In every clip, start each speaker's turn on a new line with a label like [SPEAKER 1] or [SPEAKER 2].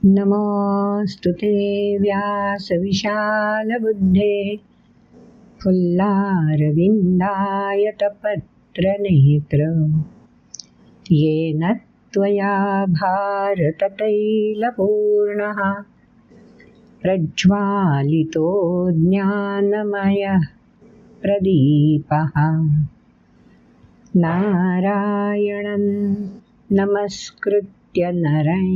[SPEAKER 1] नमोऽस्तुते व्यासविशालबुद्धे फुल्लारविन्दायतपत्रनेत्र येन त्वया भारततैलपूर्णः प्रज्वालितो ज्ञानमयः प्रदीपः नारायणं नमस्कृत्य नरं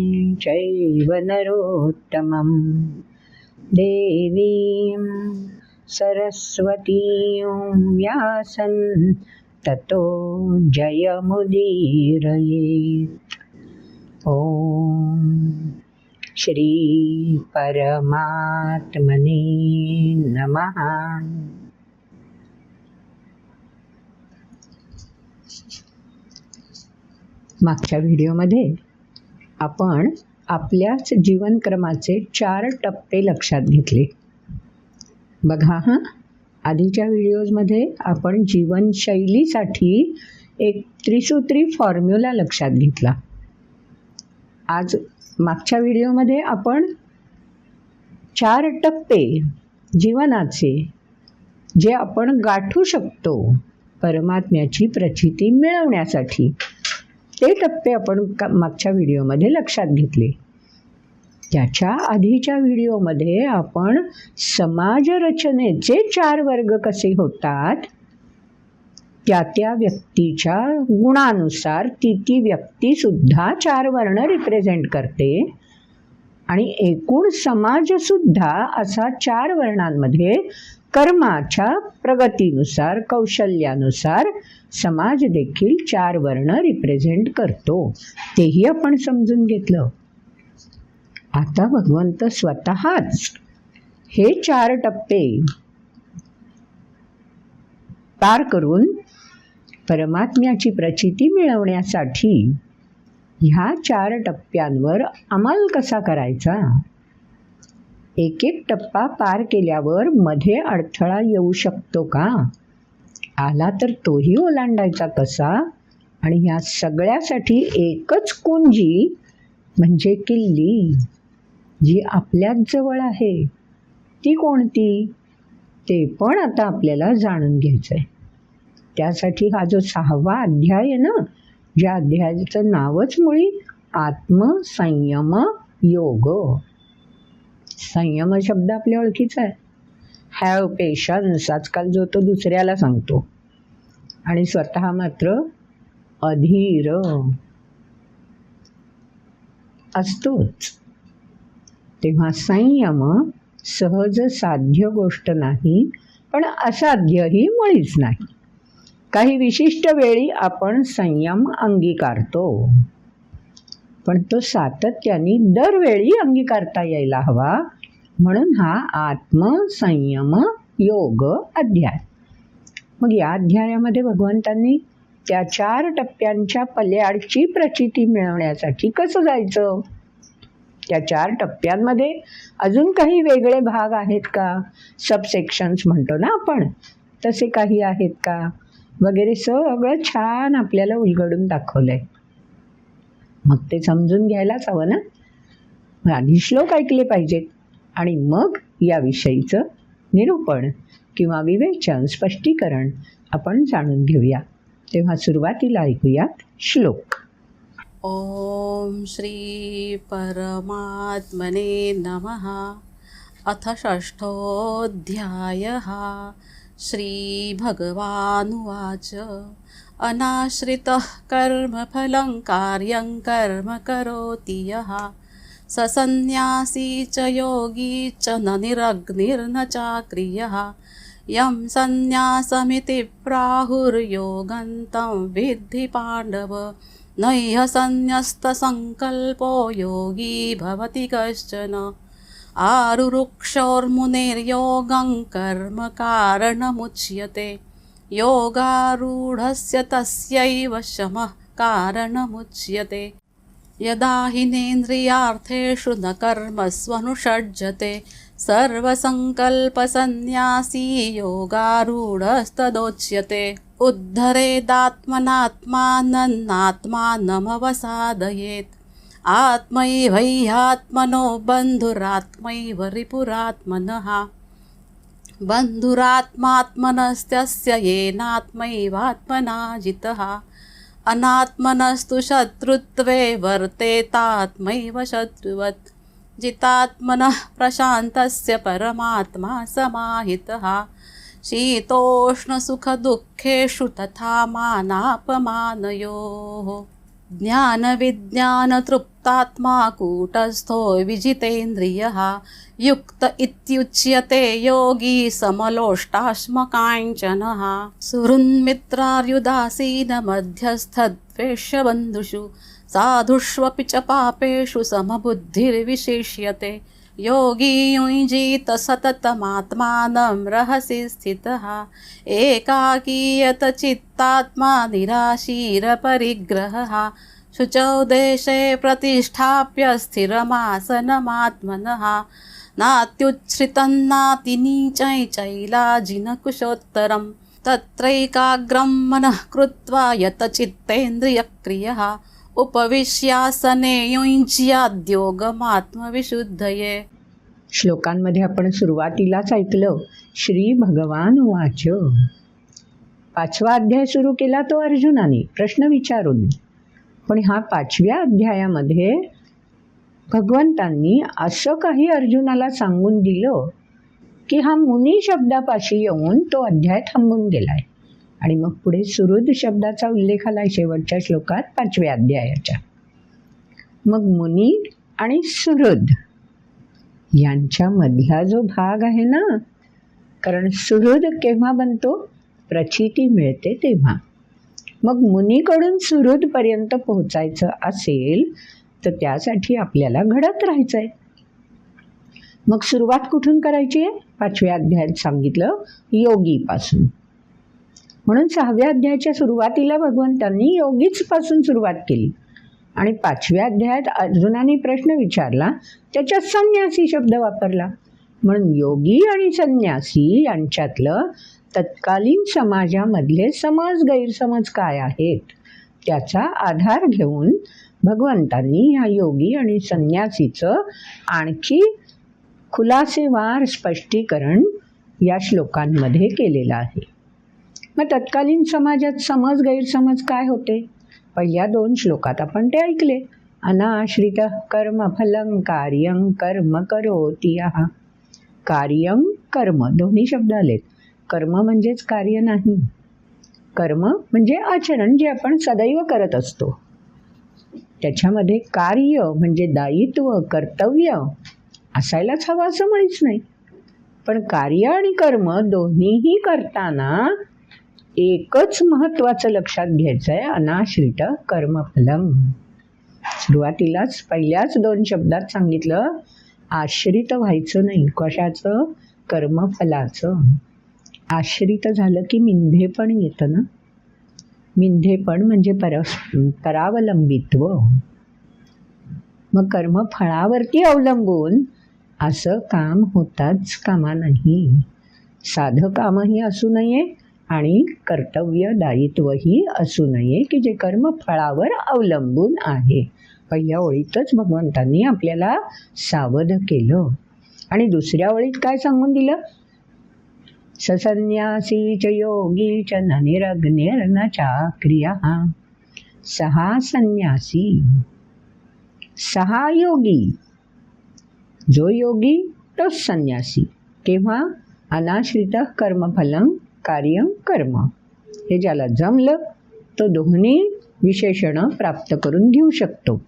[SPEAKER 1] चैव नरोत्तमं देवीं सरस्वतीं व्यासं ततो जयमुदीरयेत्। ॐ श्री परमात्मने नमः। मागच्या व्हिडिओमध्ये आपण आपल्याच जीवनक्रमाचे 4 टप्पे लक्षात घेतले. बघा आधीच्या व्हिडिओजमध्ये आपण जीवनशैलीसाठी एक त्रिसूत्री फॉर्म्युला लक्षात घेतला. आज मागच्या व्हिडिओमध्ये आपण 4 टप्पे जीवनाचे जे आपण गाठू शकतो परमात्म्याची प्रचिती मिळवण्यासाठी, ते टप्पे आपण मागच्या व्हिडिओमध्ये लक्षात घेतले. त्याच्या आधीच्या व्हिडिओमध्ये आपण समाजरचनेचे 4 वर्ग कसे होतात, त्या व्यक्तीच्या गुणानुसार ती व्यक्तीसुद्धा 4 वर्ण रिप्रेझेंट करते आणि एकूण समाजसुद्धा असा 4 वर्णांमध्ये कर्माच्या प्रगतीनुसार कौशल्यानुसार समाज देखील 4 वर्ण रिप्रेझेंट करतो. तेही आपण समजून घेतलं. आता भगवंत स्वतःच हे 4 टप्पे पार करून परमात्म्याची प्रचिती मिळवण्यासाठी ह्या 4 टप्प्यांवर अंमल कसा करायचा, एक टप्पा पार केल्यावर मध्ये अडथळा येऊ शकतो का, आला तर तोही ओलांडायचा कसा, आणि ह्या सगळ्यासाठी एकच कुंजी म्हणजे किल्ली जी आपल्याच जवळ आहे ती कोणती, ते पण आता आपल्याला जाणून घ्यायचं आहे. त्यासाठी हा जो 6वा अध्याय आहे ना, ज्या अध्यायाचं नावच मुळी आत्मसंयम योग. संयम शब्द आपल्या ओळखीचा आहे. हॅव पेशन्स आजकाल जो तो दुसऱ्याला सांगतो आणि स्वतः मात्र अधीर असतोच. तेव्हा संयम सहज साध्य गोष्ट नाही, पण असाध्यही मुळीच नाही. काही विशिष्ट वेळी आपण संयम अंगीकारतो, पण तो सातत्याने दरवेळी अंगीकारता यायला हवा. म्हणून हा आत्मसंयम योग अध्याय. मग या अध्यायामध्ये भगवंतांनी त्या 4 टप्प्यांच्या पल्याडची प्रचिती मिळवण्यासाठी कसं जायचं, त्या 4 टप्प्यांमध्ये अजून काही वेगळे भाग आहेत का, सबसेक्शन्स म्हणतो ना आपण, तसे काही आहेत का वगैरे सगळं छान आपल्याला उलगडून दाखवलं आहे. मग ते समजून घ्यायलाच हवं ना. आधी श्लोक ऐकले पाहिजेत आणि मग याविषयीचं निरूपण किंवा विवेचन स्पष्टीकरण आपण जाणून घेऊया. तेव्हा सुरुवातीला ऐकूयात श्लोक.
[SPEAKER 2] ओम श्री परमात्मने नमः. अथ षष्ठोऽध्यायः श्रीभगवानुवाच अनाश्रितः कर्मफलं कार्यं कर्म करोति यः स सन्न्यासी च योगी च न निरग्निर्न चाक्रियः यं सन्न्यासमिति प्राहुर्योगं तं विद्धि पाण्डव नह्य सन्न्यस्तसङ्कल्पो योगी भवति कश्चन आरुरुक्षोर्मुनेर्योगं कर्म कारणमुच्यते योगारूढस्य तस्यैव शमः कारणमुच्यते यदा हिनेन्द्रियार्थेषु न कर्मस्वनुषज्जते सर्वसङ्कल्पसन्न्यासी योगारूढस्तदोच्यते उद्धरेदात्मनात्मानमात्मानमवसादयेत् आत्मैवह्यात्मनो बन्धुरात्मैव रिपुरात्मनः बन्धुरात्मात्मनस्तस्य येनात्मैवात्मना जितः अनात्मनस्तु शत्रुत्वे वर्तेतात्मैव शत्रुवत् जितात्मनः प्रशान्तस्य परमात्मा समाहितः शीतोष्णसुखदुःखेषु तथा मानापमानयोः ज्ञानविज्ञानतृप्तात्मा कूटस्थो विजितेन्द्रियः युक्त इत्युच्यते योगी समलोष्टाश्मकाञ्चनः सुहृन्मित्रार्युदासीनमध्यस्थद्वेष्यबन्धुषु साधुष्वपि च पापेषु समबुद्धिर्विशिष्यते योगी युञ्जीत सततमात्मानं रहसि स्थितः एकाकीयत चित्तात्मा निराशीरपरिग्रहः शुचौ देशे प्रतिष्ठाप्य स्थिरमासनमात्मनः नात्युच्छ्रितं नातिनीचं चैलाजिनकुशोत्तरं तत्रैकाग्रं मनः कृत्वा यतचित्तेन्द्रियक्रियः उपविश्यासने युञ्ज्याद्योगमात्मविशुद्धये.
[SPEAKER 1] श्लोकांमध्ये आपण सुरुवातीलाच ऐकलं श्री भगवान वाच. 5वा अध्याय सुरू केला तो अर्जुनाने प्रश्न विचारून. पण ह्या 5व्या अध्यायामध्ये भगवंतांनी असं काही अर्जुनाला सांगून दिलं की हा मुनी शब्दापाशी येऊन तो अध्याय थांबून गेलाय. आणि मग पुढे सुहृद शब्दाचा उल्लेख आलाय शेवटच्या श्लोकात 5व्या अध्यायाच्या. मग मुनी आणि सुहृद यांच्यामधला जो भाग आहे ना, कारण सुहृद केव्हा बनतो? प्रचिती मिळते तेव्हा. मग मुनीकडून सुहृदपर्यंत पोहोचायचं असेल तर त्यासाठी आपल्याला घडत राहायचंय. मग सुरुवात कुठून करायची आहे? 5व्या अध्यायात सांगितलं योगीपासून. म्हणून 6व्या अध्यायाच्या सुरुवातीला भगवंतांनी योगीच पासून सुरुवात केली. आणि 5व्या अध्यायात अर्जुनाने प्रश्न विचारला, त्याच्यात संन्यासी शब्द वापरला. म्हणून योगी आणि संन्यासी यांच्यातलं तत्कालीन समाजामधले समज गैरसमज काय आहेत त्याचा आधार घेऊन भगवंतांनी ह्या योगी आणि संन्यासीचं आणखी खुलासेवार स्पष्टीकरण या श्लोकांमध्ये केलेलं आहे. मग तत्कालीन समाजात समज गैरसमज काय होते? पहिल्या 2 श्लोकात आपण ते ऐकले. अनाश्रित कर्मफलं कार्यं कर्म करोति यः. कार्यं कर्म दोन्ही शब्द आलेत. कर्म म्हणजेच कार्य नाही. कर्म म्हणजे आचरण जे आपण सदैव करत असतो. त्याच्यामध्ये कार्य म्हणजे दायित्व कर्तव्य असायलाच हवं असं मुळीच नाही. पण कार्य आणि कर्म दोन्हीही करताना एकच महत्त्वाचं लक्षात घ्यायचं आहे, अनाश्रित कर्मफलम. सुरुवातीलाच पहिल्याच 2 शब्दात सांगितलं आश्रित व्हायचं नाही. कशाचं? कर्मफलाचं. आश्रित झालं की मिंधेपण येतं ना. मिंधेपण म्हणजे परावलंबित्व. मग कर्मफळावरती अवलंबून असं काम होताच कामा नाही. साधं कामही असू नये आणि कर्तव्य दायित्वही असू नये की जे कर्मफळावर अवलंबून आहे. पहिल्या ओळीतच भगवंतांनी आपल्याला सावध केलं. आणि दुसऱ्या ओळीत काय सांगून दिलं? ससन्यासी च योगी च न निरग्निर्न चाक्रियः. 6 संन्यासी, 6 योगी. जो योगी तोच संन्यासी. केव्हा? अनाश्रित कर्मफलं कार्यं कर्म. हे ज्याला जमलं तो दोन्ही विशेषणं प्राप्त करून घेऊ शकतो.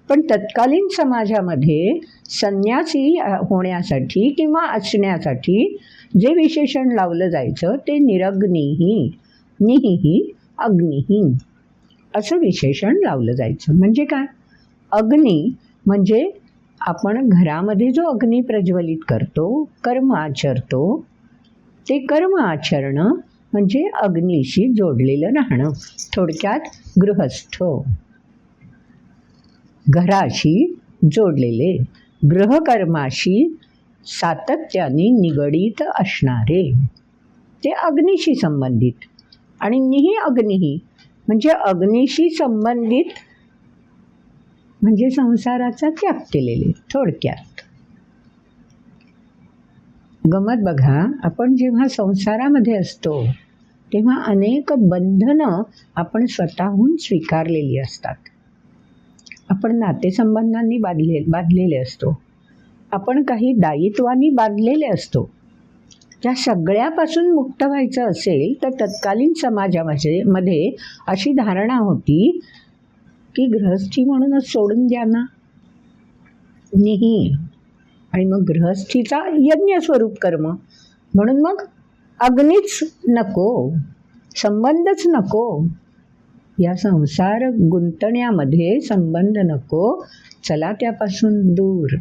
[SPEAKER 1] पण तत्कालीन समाजामध्ये संन्यासी होण्यासाठी किंवा असण्यासाठी जे विशेषण लावलं जायचं ते निरग्निही, निहिही, अग्निही असं विशेषण लावलं जायचं. म्हणजे काय? अग्नी म्हणजे आपण घरामध्ये जो अग्नी प्रज्वलित करतो, कर्म आचरतो, ते कर्म आचरणं म्हणजे अग्नीशी जोडलेलं राहणं. थोडक्यात गृहस्थ, घराशी जोडलेले, गृहकर्माशी सातत्याने निगडीत असणारे, ते अग्नीशी संबंधित. आणि निही अग्निही म्हणजे अग्नीशी संबंधित म्हणजे संसाराचा त्याग केलेले. थोडक्यात गमत बघा, आपण जेव्हा संसारामध्ये असतो तेव्हा अनेक बंधनं आपण स्वतःहून स्वीकारलेली असतात. आपण नातेसंबंधांनी बांधलेले असतो, आपण काही दायित्वांनी बांधलेले असतो. या सगळ्यापासून मुक्त व्हायचं असेल तर तत्कालीन समाजामध्ये अशी धारणा होती की गृहस्थी म्हणूनच सोडून द्या ना, निही. आणि मग गृहस्थीचा यज्ञ स्वरूप कर्म म्हणून मग अग्नीच नको, संबंधच नको, या संसार गुंतण्यामध्ये संबंध नको, चला त्यापासून दूर,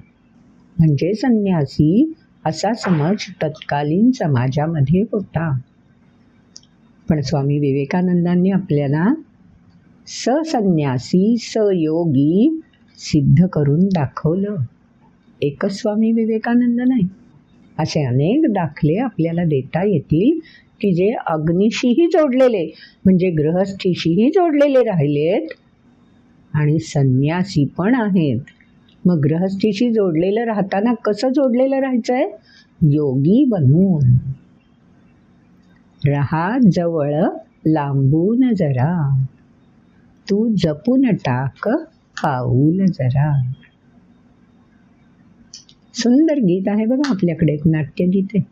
[SPEAKER 1] म्हणजे संन्यासी असा समज तत्कालीन समाजामध्ये होता. पण स्वामी विवेकानंदांनी आपल्याला ससन्यासी सयोगी सिद्ध करून दाखवलं. एकच स्वामी विवेकानंद नाही, असे अनेक दाखले आपल्याला देता येतील की जे अग्नीशीही जोडलेले म्हणजे गृहस्थीशीही जोडलेले राहिलेत आणि संन्यासी पण आहेत. मग गृहस्थीशी जोडलेलं राहताना कसं जोडलेलं राहायचं आहे? योगी बनून. रहा जवळ लांबून जरा, तू जपून टाक पाऊल जरा. सुंदर गीत आहे बघा आपल्याकडे, एक नाट्यगीत आहे,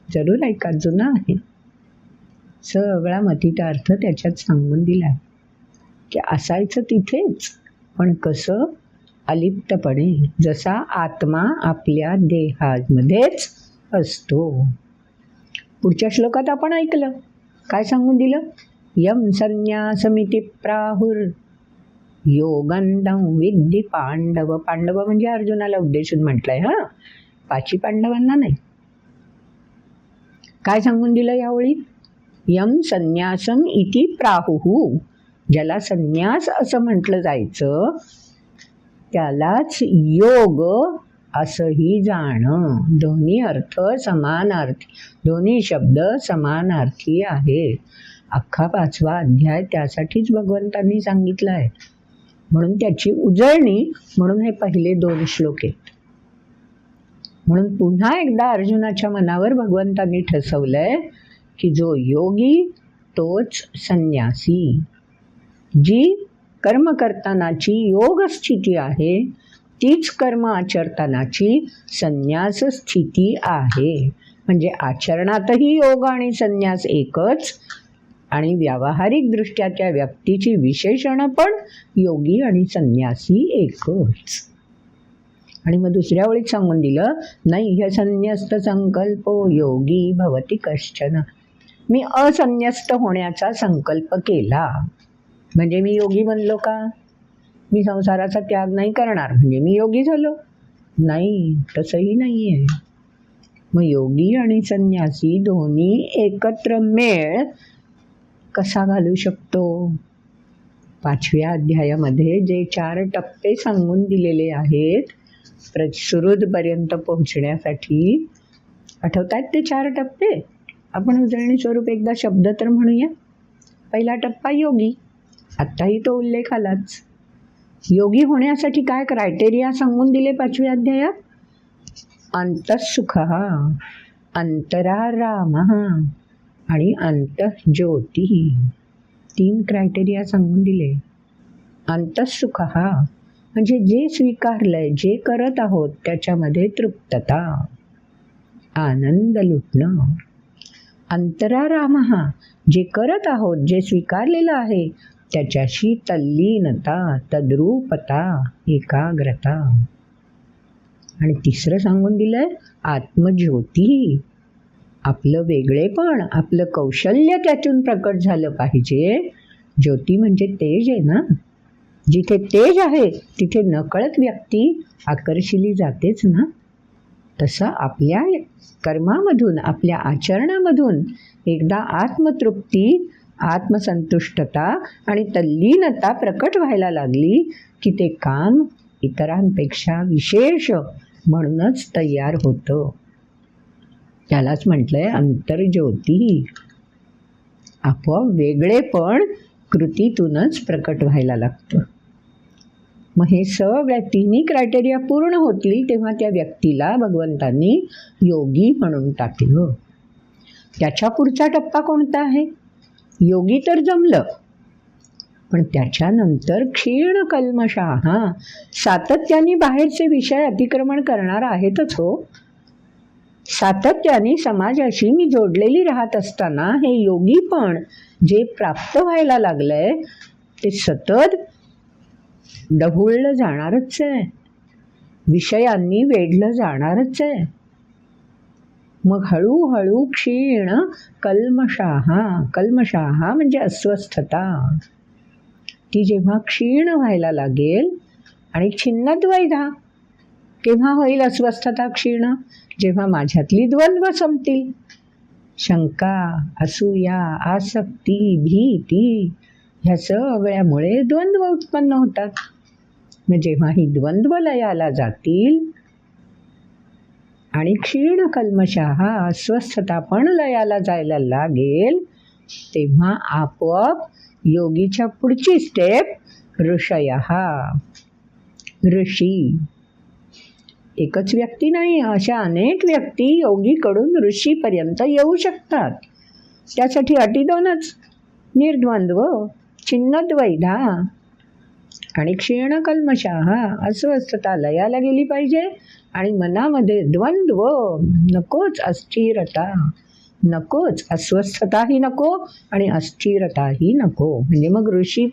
[SPEAKER 1] जरूर ऐका, जुना आहे. सगळा मतीचा अर्थ त्याच्यात सांगून दिला आहे की असायचं तिथेच, पण कसं? अलिप्तपणे, जसा आत्मा आपल्या देहामध्येच असतो. पुढच्या श्लोकात आपण ऐकलं काय सांगून दिलं? यम संन्यासमिति प्राहुर योगंदं विद्धि पांडव. पांडव म्हणजे अर्जुनाला उद्देशून म्हटलंय, हा, पाची पांडवांना नाही. काय सांगून दिलं यावेळी? यम संन्यासम इति प्राहुः, ज्याला संन्यास असं म्हटलं जायचं त्यालाच योग असंही जाणं. दोन्ही अर्थ समानार्थी, दोन्ही शब्द समानार्थी आहेत. अख्खा 5वा अध्याय त्यासाठीच भगवंतांनी सांगितलं आहे, म्हणून त्याची उजळणी म्हणून हे पहिले 2 श्लोक आहेत. म्हणून पुन्हा एकदा अर्जुनाच्या मनावर भगवंतांनी ठसवलंय की जो योगी तोच संन्यासी. जी कर्म करतानाची योग स्थिती आहे तीच कर्म आचरतानाची संन्यास स्थिती आहे. म्हणजे आचरणातही योग आणि संन्यास एकच, आणि व्यावहारिकदृष्ट्या त्या व्यक्तीची विशेषणं पण योगी आणि संन्यासी एकच. आणि मग दुसऱ्या वेळीच सांगून दिलं, नैह संन्यस्त संकल्पो योगी भवति कश्चन. मी असंन्यस्त होण्याचा संकल्प केला म्हणजे मी योगी बनलो का? मी संसाराचा त्याग नाही करणार म्हणजे मी योगी झालो? नाही, तसंही नाही आहे. मग योगी आणि संन्यासी दोन्ही एकत्र मेळ कसा घालू शकतो? 5व्या अध्यायामध्ये जे 4 टप्पे सांगून दिलेले आहेत सुहृदपर्यंत पोहोचण्यासाठी, आठवतात ते 4 टप्पे? आपण उजळणी स्वरूप एकदा शब्द तर म्हणूया. पहिला टप्पा योगी, आत्ताही तो उल्लेख आलाच. योगी होण्यासाठी काय क्रायटेरिया सांगून दिले 5व्या अध्यायात? अंतःसुख, अंतराराम आणि अंतःज्योती, 3 क्रायटेरिया सांगून दिले. अंतःसुख म्हणजे जे स्वीकारलंय, जे करत आहोत त्याच्यामध्ये तृप्तता, आनंद लुटणं. अंतरारामः, जे करत आहोत, जे स्वीकारलेलं आहे त्याच्याशी तल्लीनता, तद्रूपता, एकाग्रता. आणि तिसरं सांगून दिलंय आत्मज्योती. आपलं वेगळेपण, आपलं कौशल्य त्यातून प्रकट झालं पाहिजे. ज्योती म्हणजे तेज आहे ना. जिथे तेज आहे तिथे नकळत व्यक्ती आकर्षिली जातेच ना. तसं आपल्या कर्मामधून, आपल्या आचरणामधून एकदा आत्मतृप्ती, आत्मसंतुष्टता आणि तल्लीनता प्रकट व्हायला लागली की ते काम इतरांपेक्षा विशेष म्हणूनच तयार होतं. त्यालाच म्हटलंय अंतर्ज्योती. आपोआप वेगळेपण कृतीतूनच प्रकट व्हायला लागतं. मग हे सगळ्या तिन्ही क्रायटेरिया पूर्ण होतील तेव्हा त्या व्यक्तीला भगवंतांनी योगी म्हणून टाकलं. त्याच्या पुढचा टप्पा कोणता आहे? योगी तर जमलं, पण त्याच्यानंतर क्षीण कल्मषाः, सातत्याने बाहेरचे विषय अतिक्रमण करणार आहेतच हो. सातत्याने समाजाशी मी जोडलेली राहत असताना हे योगी पण जे प्राप्त व्हायला लागलंय ते सतत ढवळलं जाणारच आहे, विषयांनी वेढलं जाणारच आहे. मग हळूहळू क्षीण कल्मषाः म्हणजे अस्वस्थता, ती जेव्हा क्षीण व्हायला लागेल आणि छिन्नद्वैधा, केव्हा होईल अस्वस्थता क्षीण? जेव्हा माझ्यातली द्वंद्व संपतील. शंका, असूया, आसक्ती, भीती ह्या सगळ्यामुळे द्वंद्व उत्पन्न होतात. मग जेव्हा ही द्वंद्व लयाला जातील आणि क्षीण कल्मषाः, अस्वस्थता पण लयाला जायला लागेल, तेव्हा आपोआप योगीच्या पुढची स्टेप ऋषयः, ऋषी. एकच व्यक्ती नाही, अशा अनेक व्यक्ती योगीकडून ऋषीपर्यंत येऊ शकतात. त्यासाठी अटी दोनच, निर्द्वंद्व, छिन्नद्वैधा आणि क्षीण कल्मषाः. अस्वस्थता लयाला गेली पाहिजे आणि मनामध्ये द्वंद्व नकोच, अस्थिरता नकोच, अस्वस्थताही नको आणि अस्थिरताही नको. म्हणजे मग ऋषी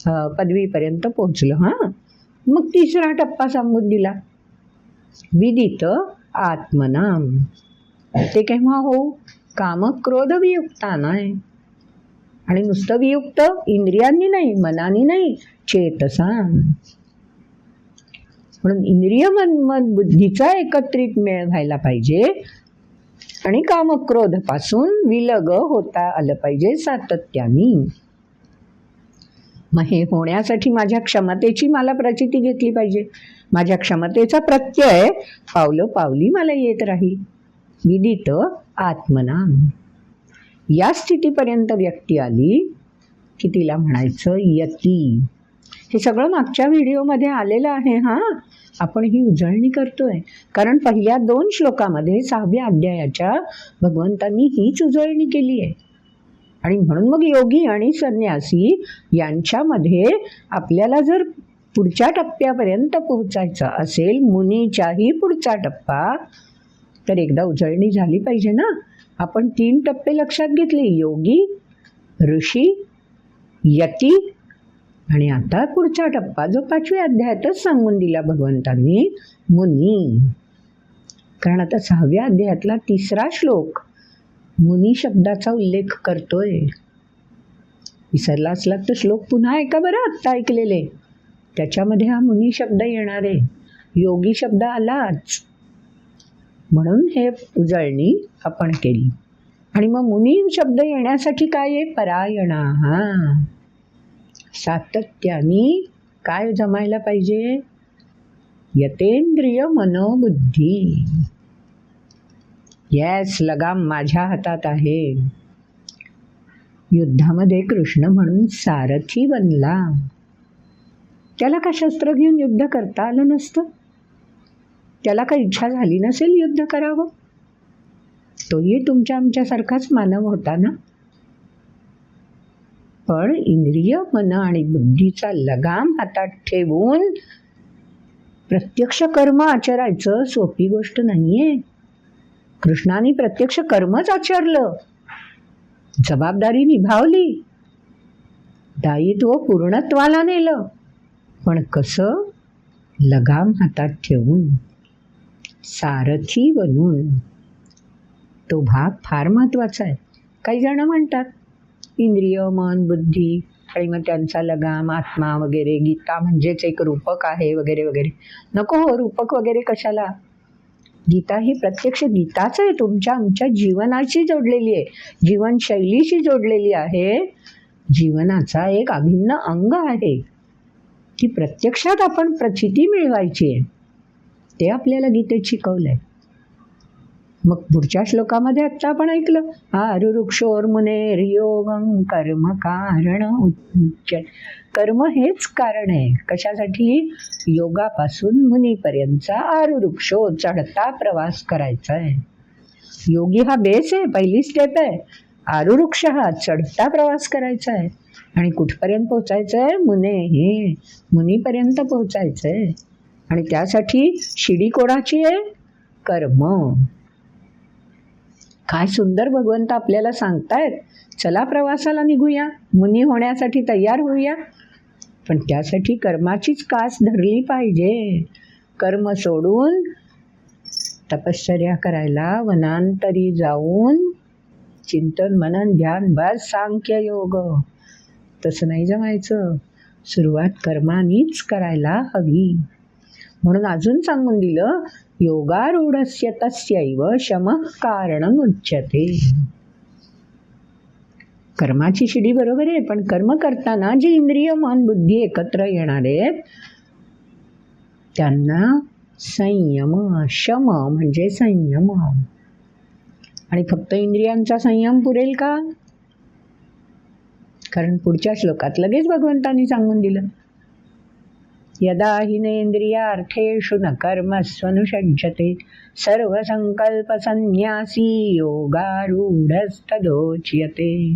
[SPEAKER 1] पदवीपर्यंत पोहोचलं. मग तिसरा टप्पा सांगून दिला, विदित आत्मनाम. ते केव्हा हो? कामक्रोध वियुक्ता नाही. आणि नुसतं वियुक्त इंद्रियांनी नाही, मनानी नाही, चेतसा. म्हणून इंद्रिय मन बुद्धीचा एकत्रित मेळ व्हायला पाहिजे आणि कामक्रोधपासून विलग होता आलं पाहिजे सातत्याने. मग हे होण्यासाठी माझ्या क्षमतेची मला प्रचिती घेतली पाहिजे. माझ्या क्षमतेचा प्रत्यय पावलोपावली मला येत राहील. विदित आत्मनाम. या स्थितीपर्यंत व्यक्ती आली की तिला म्हणायचं यती. हे सगळं मागच्या व्हिडिओमध्ये आलेलं आहे. आपण ही उजळणी करतोय कारण पहिल्या 2 श्लोकामध्ये 6व्या अध्यायाच्या भगवंतांनी हीच उजळणी केली आहे. आणि म्हणून मग योगी आणि संन्यासी यांच्यामध्ये आपल्याला जर पुढच्या टप्प्यापर्यंत पोहोचायचं असेल, मुनीच्याही पुढचा टप्पा, तर एकदा उजळणी झाली पाहिजे ना. आपण 3 टप्पे लक्षात घेतले, योगी, ऋषी, यती आणि आता पुढचा टप्पा जो 5व्या अध्यायातच सांगून दिला भगवंतांनी, मुनी. कारण आता 6व्या अध्यायातला 3रा श्लोक मुनी शब्दाचा उल्लेख करतोय. विसरला असला तर श्लोक पुन्हा ऐका बरं, आत्ता ऐकलेले. त्याच्यामध्ये हा मुनी शब्द येणार आहे, योगी शब्द आलाच. म्हणून हे उजळणी आपण केली. आणि मग मुनी शब्द येण्यासाठी काय आहे? परायणाः. सातत्याने काय जमायला पाहिजे? यतेंद्रिय मनोबुद्धी. येस, लगाम माझ्या हातात आहे. युद्धामध्ये कृष्ण म्हणून सारथी बनला. त्याला का शस्त्र घेऊन युद्ध करता आलं नसतं? त्याला काही इच्छा झाली नसेल युद्ध करावं? तोही तुमच्या आमच्यासारखाच मानव होता ना. पण इंद्रिय, मन आणि बुद्धीचा लगाम हातात ठेवून प्रत्यक्ष कर्म आचरायचं सोपी गोष्ट नाहीये. कृष्णाने प्रत्यक्ष कर्मच आचरलं जबाबदारी निभावली, दायित्व पूर्णत्वाला नेलं, पण कसं? लगाम हातात ठेवून, सारथी बनून. तो भाग फार महत्त्वाचा आहे. काही जण म्हणतात इंद्रिय, मन, बुद्धी आणि मग त्यांचा लगाम, आत्मा वगैरे, गीता म्हणजेच एक रूपक आहे वगैरे वगैरे. नको हो, रूपक वगैरे कशाला. गीता ही प्रत्यक्ष गीताच आहे, तुमच्या आमच्या जीवनाशी जोडलेली आहे, जीवनशैलीशी जोडलेली आहे, जीवनाचा एक अभिन्न अंग आहे. ती प्रत्यक्षात आपण प्रचिती मिळवायची आहे, ते आपल्याला गीतेत शिकवलंय. मग पुढच्या श्लोकामध्ये आत्ता आपण ऐकलं, आरुरुक्षोर्मुनेर योगं कर्म कारण उच्यते. कर्म हेच कारण आहे. कशासाठी? योगापासून मुनीपर्यंतचा आरुरुक्षो चढता प्रवास करायचा आहे. योगी हा बेस आहे, पहिली स्टेप आहे. आरुरुक्ष हा चढता प्रवास करायचा आहे. आणि कुठपर्यंत पोचायचं आहे? मुनीपर्यंत पोचायचं आहे. आणि त्यासाठी शिडी कोणाची आहे? कर्म. काय सुंदर भगवंत आपल्याला सांगतायत, चला प्रवासाला निघूया, मुनी होण्यासाठी तयार होऊया. पण त्यासाठी कर्माचीच कास धरली पाहिजे. कर्म सोडून तपश्चर्या करायला वनांतरी जाऊन चिंतन, मनन, ध्यान, बस सांख्य योग, तसं नाही जमायचं. सुरुवात कर्मानीच करायला हवी. म्हणून अजून सांगून दिलं, योगारूढस्य तस्यैव शमः कारणम् उच्यते. कर्माची शिडी बरोबर आहे, पण कर्म करताना जे इंद्रिय, मन, बुद्धी एकत्र येणार आहेत त्यांना संयम, शम म्हणजे संयम. आणि फक्त इंद्रियांचा संयम पुरेल का? कारण पुढच्या श्लोकात लगेच भगवंतांनी सांगून दिलं, यदा हिनेंद्रियार्थेषु न कर्मस्वनुषज्जते सर्वसंकल्प संन्यासी योगारूढस्तदोच्यते.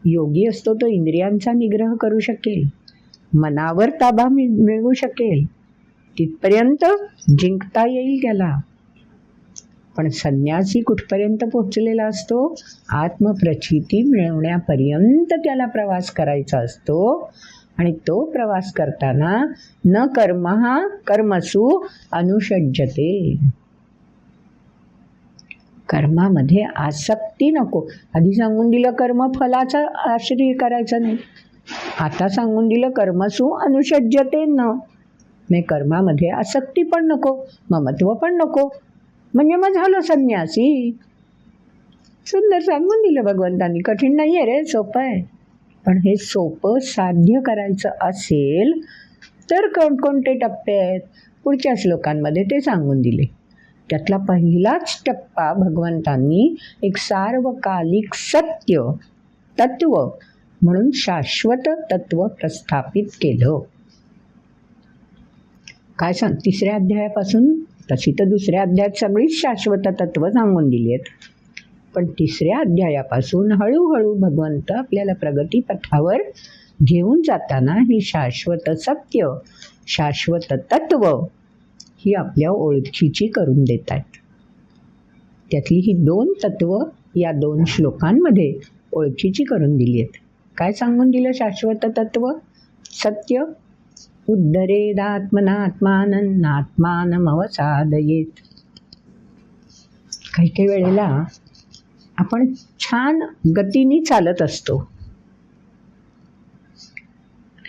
[SPEAKER 1] योगी असतो तो इंद्रियांचा निग्रह करू शकेल, मनावर ताबा मिळवू शकेल, तिथपर्यंत जिंकता येईल त्याला. पण संन्यासी कुठपर्यंत पोचलेला असतो? आत्मप्रचिती मिळवण्यापर्यंत त्याला प्रवास करायचा असतो. आणि तो प्रवास करताना न कर्महा कर्मसु अनुषज्जते. कर्मामध्ये आसक्ती नको. आधी सांगून दिलं कर्म फलाचा आश्रय करायचा नाही, आता सांगून दिलं कर्मसु अनुषज्जते न. मी कर्मामध्ये आसक्ती पण नको, ममत्व पण नको, म्हणजे मग झालं संन्यासी. सुंदर सांगून दिलं भगवंतांनी. कठीण नाही आहे रे, सोपं आहे. पण हे सोपं साध्य करायचं असेल तर कोणकोणते टप्पे आहेत पुढच्या श्लोकांमध्ये ते सांगून दिले. त्यातला पहिलाच टप्पा भगवंतांनी एक सार्वकालिक सत्य तत्व म्हणून शाश्वत तत्व प्रस्थापित केलं. काय सांग, तिसऱ्या अध्यायापासून, तशी तर दुसऱ्या अध्यायात सगळीच शाश्वत तत्व सांगून दिली आहेत, पण तिसऱ्या अध्यायापासून हळूहळू भगवंत आपल्याला प्रगतीपथावर घेऊन जाताना ही शाश्वत सत्य, शाश्वत तत्व ही आपल्या ओळखीची करून देत आहेत. त्यातली ही 2 तत्व या 2 श्लोकांमध्ये ओळखीची करून दिली आहेत. काय सांगून दिलं शाश्वत तत्व? सत्य, उद्धरेदात्मनात्मानमात्मानमवसादयेत. काही काही वेळेला आपण छान गतीने चालत असतो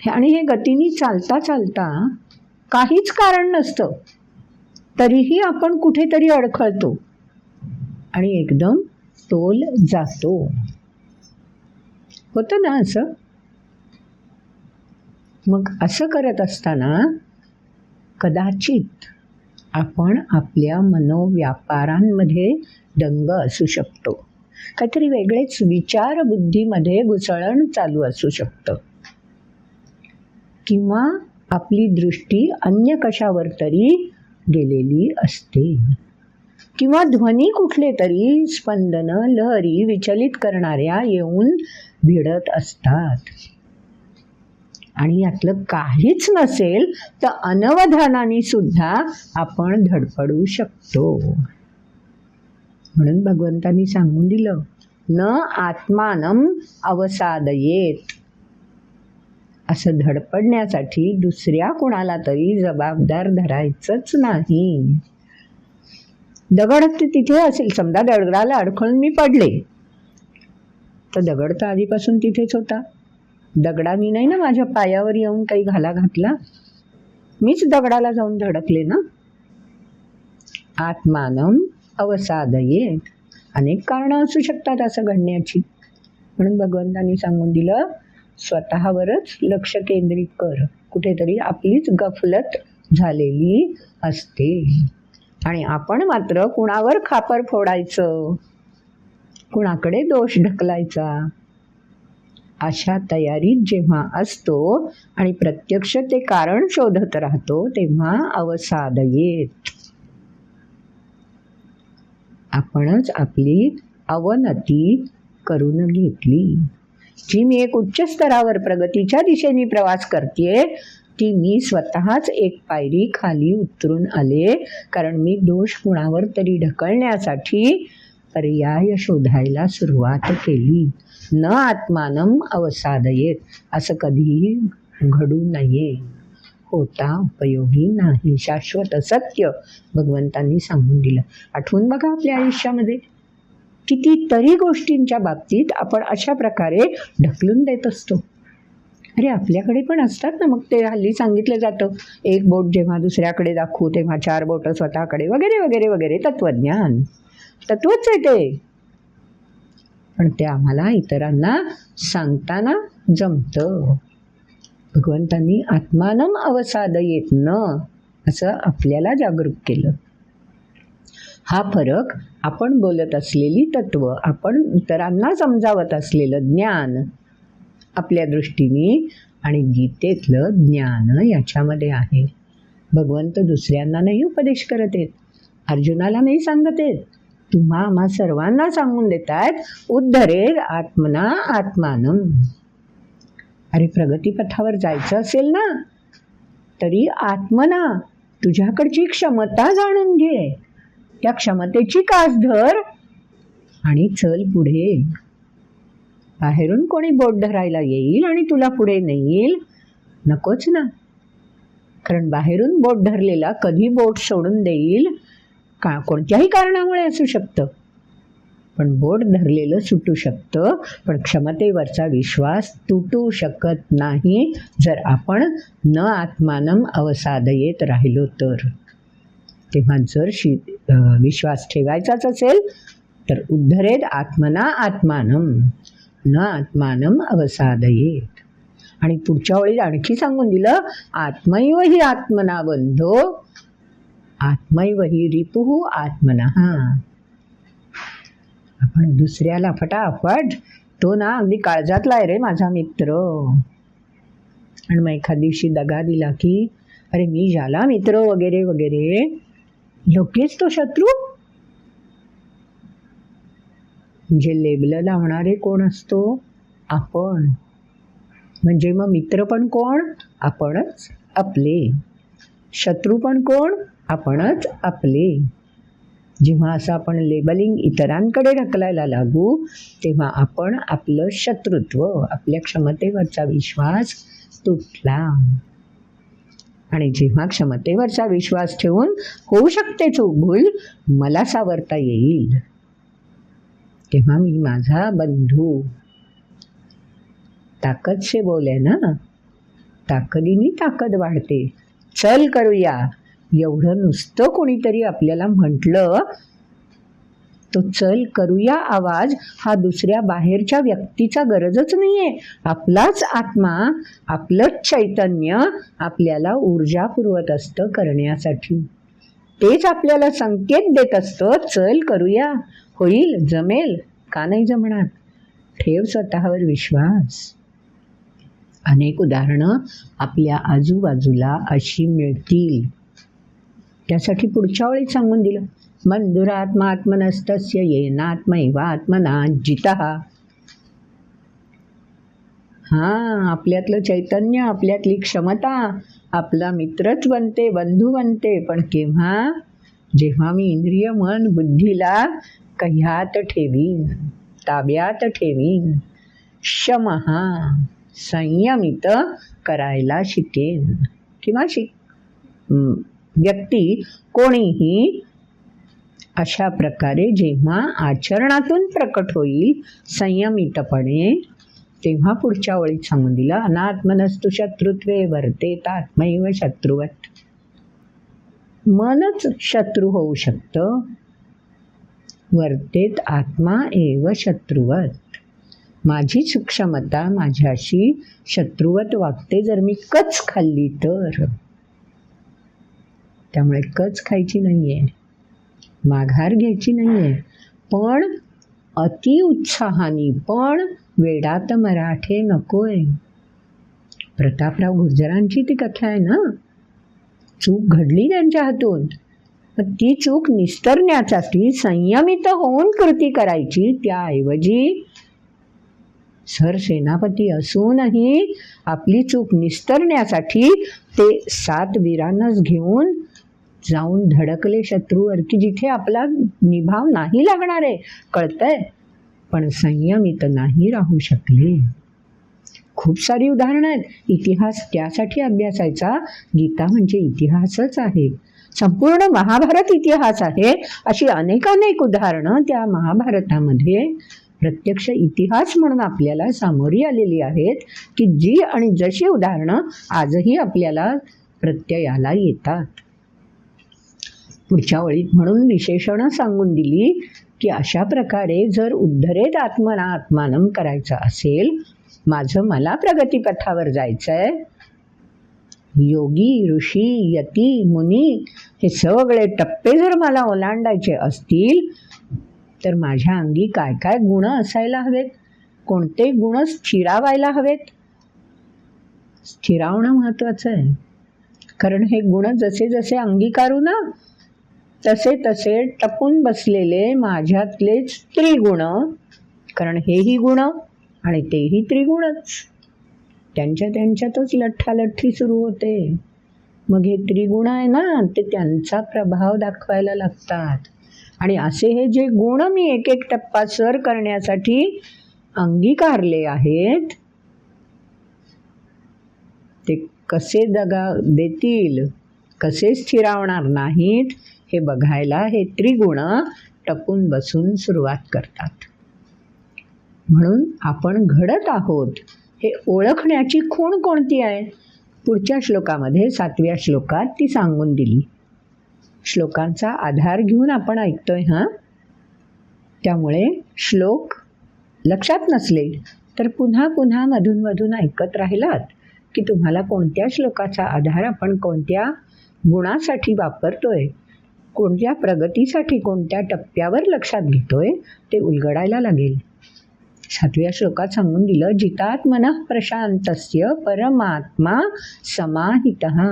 [SPEAKER 1] आणि हे गतीने चालता चालता काहीच कारण नसतं, तरीही आपण कुठेतरी अडखळतो आणि एकदम तोल जातो. होतं ना असं? मग असं करत असताना कदाचित आपण आपल्या मनोव्यापारांमध्ये दंग असू शकतो, काहीतरी वेगळेच विचार बुद्धीमध्ये घुसळण चालू असू शकतं, किंवा आपली दृष्टी अन्य कशावर तरी गेलेली असते, किंवा ध्वनी कुठले तरी स्पंदन, लहरी विचलित करणाऱ्या येऊन भिडत असतात. आणि यातलं काहीच नसेल तर अनवधानाने सुद्धा आपण धडपडू शकतो. म्हणून भगवंतांनी सांगून दिलं, न आत्मानं अवसादयेत. असं धडपडण्यासाठी दुसऱ्या कुणाला तरी जबाबदार धरायचंच नाही. दगड तिथे असेल, समजा दगडाला अडखळून मी पडले, तर दगड तर आधीपासून तिथेच होता. दगडाने नाही ना माझ्या पायावर येऊन काही घाला घातला, मीच दगडाला जाऊन धडकले ना. आत्मानं अवसादयेत. अनेक कारणं असू शकतात असं घडण्याची. म्हणून भगवंतांनी सांगून दिलं, स्वतःवरच लक्ष केंद्रित कर. कुठेतरी आपलीच गफलत झालेली असते आणि आपण मात्र कुणावर खापर फोडायचं, कुणाकडे दोष ढकलायचा, अशा तयारीत जेव्हा असतो आणि प्रत्यक्ष ते कारण शोधत राहतो, तेव्हा अवसाद येत. आपणच आपली अवनती करून घेतली. जी मी एक उच्च स्तरावर प्रगतीच्या दिशेने प्रवास करतेय, ती मी स्वतःच एक पायरी खाली उतरून आले, कारण मी दोष कुणावर तरी ढकलण्यासाठी पर्याय शोधायला सुरुवात केली. न आत्मानं अवसादयेत. असं कधीही घडू नये, होता उपयोगी नाही. शाश्वत सत्य भगवंतांनी सांगून दिलं. आठवून बघा आपल्या आयुष्यामध्ये कितीतरी गोष्टींच्या बाबतीत आपण अशा प्रकारे ढकलून देत असतो. अरे आपल्याकडे पण असतात ना. मग ते हल्ली सांगितलं जातं, एक बोट जेव्हा दुसऱ्याकडे दाखवू तेव्हा 4 बोटं स्वतःकडे, वगैरे वगैरे वगैरे. तत्वज्ञान, तत्वच आहे ते. पण ते आम्हाला इतरांना सांगताना जमतं. भगवंतांनी आत्मानं अवसादयेत न असं आपल्याला जागरूक केलं. हा फरक, आपण बोलत असलेली तत्व, आपण इतरांना समजावत असलेलं ज्ञान आपल्या दृष्टीने आणि गीतेतलं ज्ञान याच्यामध्ये आहे. भगवंत दुसऱ्यांना नाही उपदेश करत आहेत, अर्जुनाला नाही सांगत आहेत, तुम्हा आम्हा सर्वांना सांगून देत आहेत, उद्धरेद आत्मना आत्मानं. अरे प्रगतीपथावर जायचं असेल ना, तरी आत्मना तुझ्याकडची क्षमता जाणून घे, त्या क्षमतेची कास धर आणि चल पुढे. बाहेरून कोणी बोट धरायला येईल आणि तुला पुढे नेईल, नकोच ना. कारण बाहेरून बोट धरलेला कधी बोट सोडून देईल, कोणत्याही कारणामुळे असू शकतं. पण बोट धरलेलं सुटू शकतं, पण क्षमतेवरचा विश्वास तुटू शकत नाही जर आपण न आत्मानं अवसादयेत राहिलो तर. तेव्हा जर विश्वास ठेवायचाच असेल तर उद्धरेद आत्मना आत्मानं न आत्मानं अवसादयेत. आणि पुढच्या ओळीत आणखी सांगून दिलं, आत्मैव हि आत्मना बंधो आत्मैव हि रिपुः आत्मनः. आपण दुसऱ्याला फटाफट, तो ना अगदी काळजातला आहे रे माझा मित्र, आणि मग एखाद दिवशी दगा दिला की अरे मी ज्याला मित्र वगैरे वगैरे, योग्यच तो शत्रू. म्हणजे लेबल लावणारे कोण असतो? आपण. म्हणजे मग मित्र पण कोण? आपणच आपले. शत्रू पण कोण? आपणच आपले. जेव्हा असं आपण लेबलिंग इतरांकडे ढकलायला लागू, तेव्हा आपण आपलं शत्रुत्व, आपल्या क्षमतेवरचा विश्वास तुटला. आणि जेव्हा क्षमतेवरचा विश्वास ठेवून होऊ शकते चूक भूल, मला सावरता येईल, तेव्हा मी माझा बंधू. ताकद से बोले ना, ताकदीने ताकद वाढते. चल करूया, एवढं नुसतं कोणीतरी आपल्याला म्हटलं, तो चल करूया आवाज हा दुसऱ्या बाहेरच्या व्यक्तीचा गरजच नाहीये. आपलाच आत्मा, आपलंच चैतन्य आपल्याला ऊर्जा पुरवत असतं करण्यासाठी. तेच आपल्याला संकेत देत असतं, चल करूया, होईल, जमेल, का नाही जमणार, ठेव स्वतःवर विश्वास. अनेक उदाहरणं आपल्या आजूबाजूला अशी मिळतील. त्यासाठी पुढच्या वेळी सांगून दिलं, मंदुरात्मा आत्मनस्तस्य येनात्मैव आत्मना जितः. आपल्यातलं चैतन्य, आपल्यातली क्षमता आपला मित्रच बनते, बंधू बनते. पण केव्हा? जेव्हा मी इंद्रिय मन बुद्धीला कह्यात ठेवीन. ताब्यात ठेवीन. शमहा संयमित करायला शिकेन. किंवा व्यक्ती कोणीही अशा प्रकारे जेव्हा आचरणातून प्रकट होईल संयमितपणे, तेव्हा पुढच्या ओळीत सांगून दिलं, अनात्मनस्तु शत्रुत्वे वर्तेत आत्मैव शत्रुवत. मनच शत्रू होऊ शकतं. वर्तेत आत्मा एव शत्रुवत. माझी सूक्ष्मता माझ्याशी शत्रुवत वागते जर मी कच खाल्ली तर. त्यामुळे कच खायची नाही आहे, माघार घ्यायची नाही आहे, पण अति उत्साहाने, पण वेडात मराठे नकोय. प्रतापराव गुर्जरांची ती कथा आहे ना, चूक घडली त्यांच्या हातून, ती चूक निस्तरण्यासाठी संयमित होऊन कृती करायची. त्याऐवजी सरसेनापती असूनही आपली चूक निस्तरण्यासाठी ते 7 वीरांनाच घेऊन जाऊन धडकले शत्रूवर, की जिथे आपला निभाव नाही लागणार आहे कळतंय, पण संयमित नाही राहू शकले. खूप सारी उदाहरणं आहेत. इतिहास त्यासाठी अभ्यासायचा. गीता म्हणजे इतिहासच आहे, संपूर्ण महाभारत इतिहास आहे. अशी अनेक उदाहरणं त्या महाभारतामध्ये प्रत्यक्ष इतिहास म्हणून आपल्याला सामोरी आलेली आहेत, की जी आणि जशी उदाहरणं आजही आपल्याला प्रत्ययाला येतात. पुढच्या ओळीत म्हणून विशेषणं सांगून दिली, की अशा प्रकारे जर उद्धरेत आत्मना आत्मानं करायचं असेल, मला प्रगतीपथावर जायचं आहे, योगी ऋषी यती मुनी हे सगळे टप्पे जर मला ओलांडायचे असतील, तर माझ्या अंगी काय काय गुण असायला हवेत, कोणते गुण स्थिरावायला हवेत. स्थिरावणं महत्त्वाचं आहे, कारण हे गुण जसे जसे अंगीकारू ना, तसे तसे टपून बसलेले माझ्यातलेच त्रिगुण, कारण हेही गुण आणि तेही त्रिगुणच, त्यांच्यातच लठ्ठालठ्ठी सुरू होते. मग हे त्रिगुण आहे ना, ते त्यांचा प्रभाव दाखवायला लागतात. आणि असे हे जे गुण मी एक एक टप्पा सर करण्यासाठी अंगीकारले आहेत, ते कसे दगा देतील, कसे स्थिरावणार नाहीत हे बघायला हे त्रिगुण टपून बसून सुरुवात करतात. म्हणून आपण घडत आहोत हे ओळखण्याची खूण कोणती आहे, पुढच्या श्लोकामध्ये 7व्या श्लोकात ती सांगून दिली. श्लोकांचा आधार घेऊन आपण ऐकतोय त्यामुळे श्लोक लक्षात नसले तर पुन्हा पुन्हा मधून मधून ऐकत राहिलात की तुम्हाला कोणत्या श्लोकाचा आधार आपण कोणत्या गुणासाठी वापरतोय, कोणत्या प्रगतीसाठी, कोणत्या टप्प्यावर लक्षात घेतोय ते उलगडायला लागेल. 7व्या श्लोकात सांगून दिलं, जितात मनः प्रशांतस्य परमात्मा समाहितः.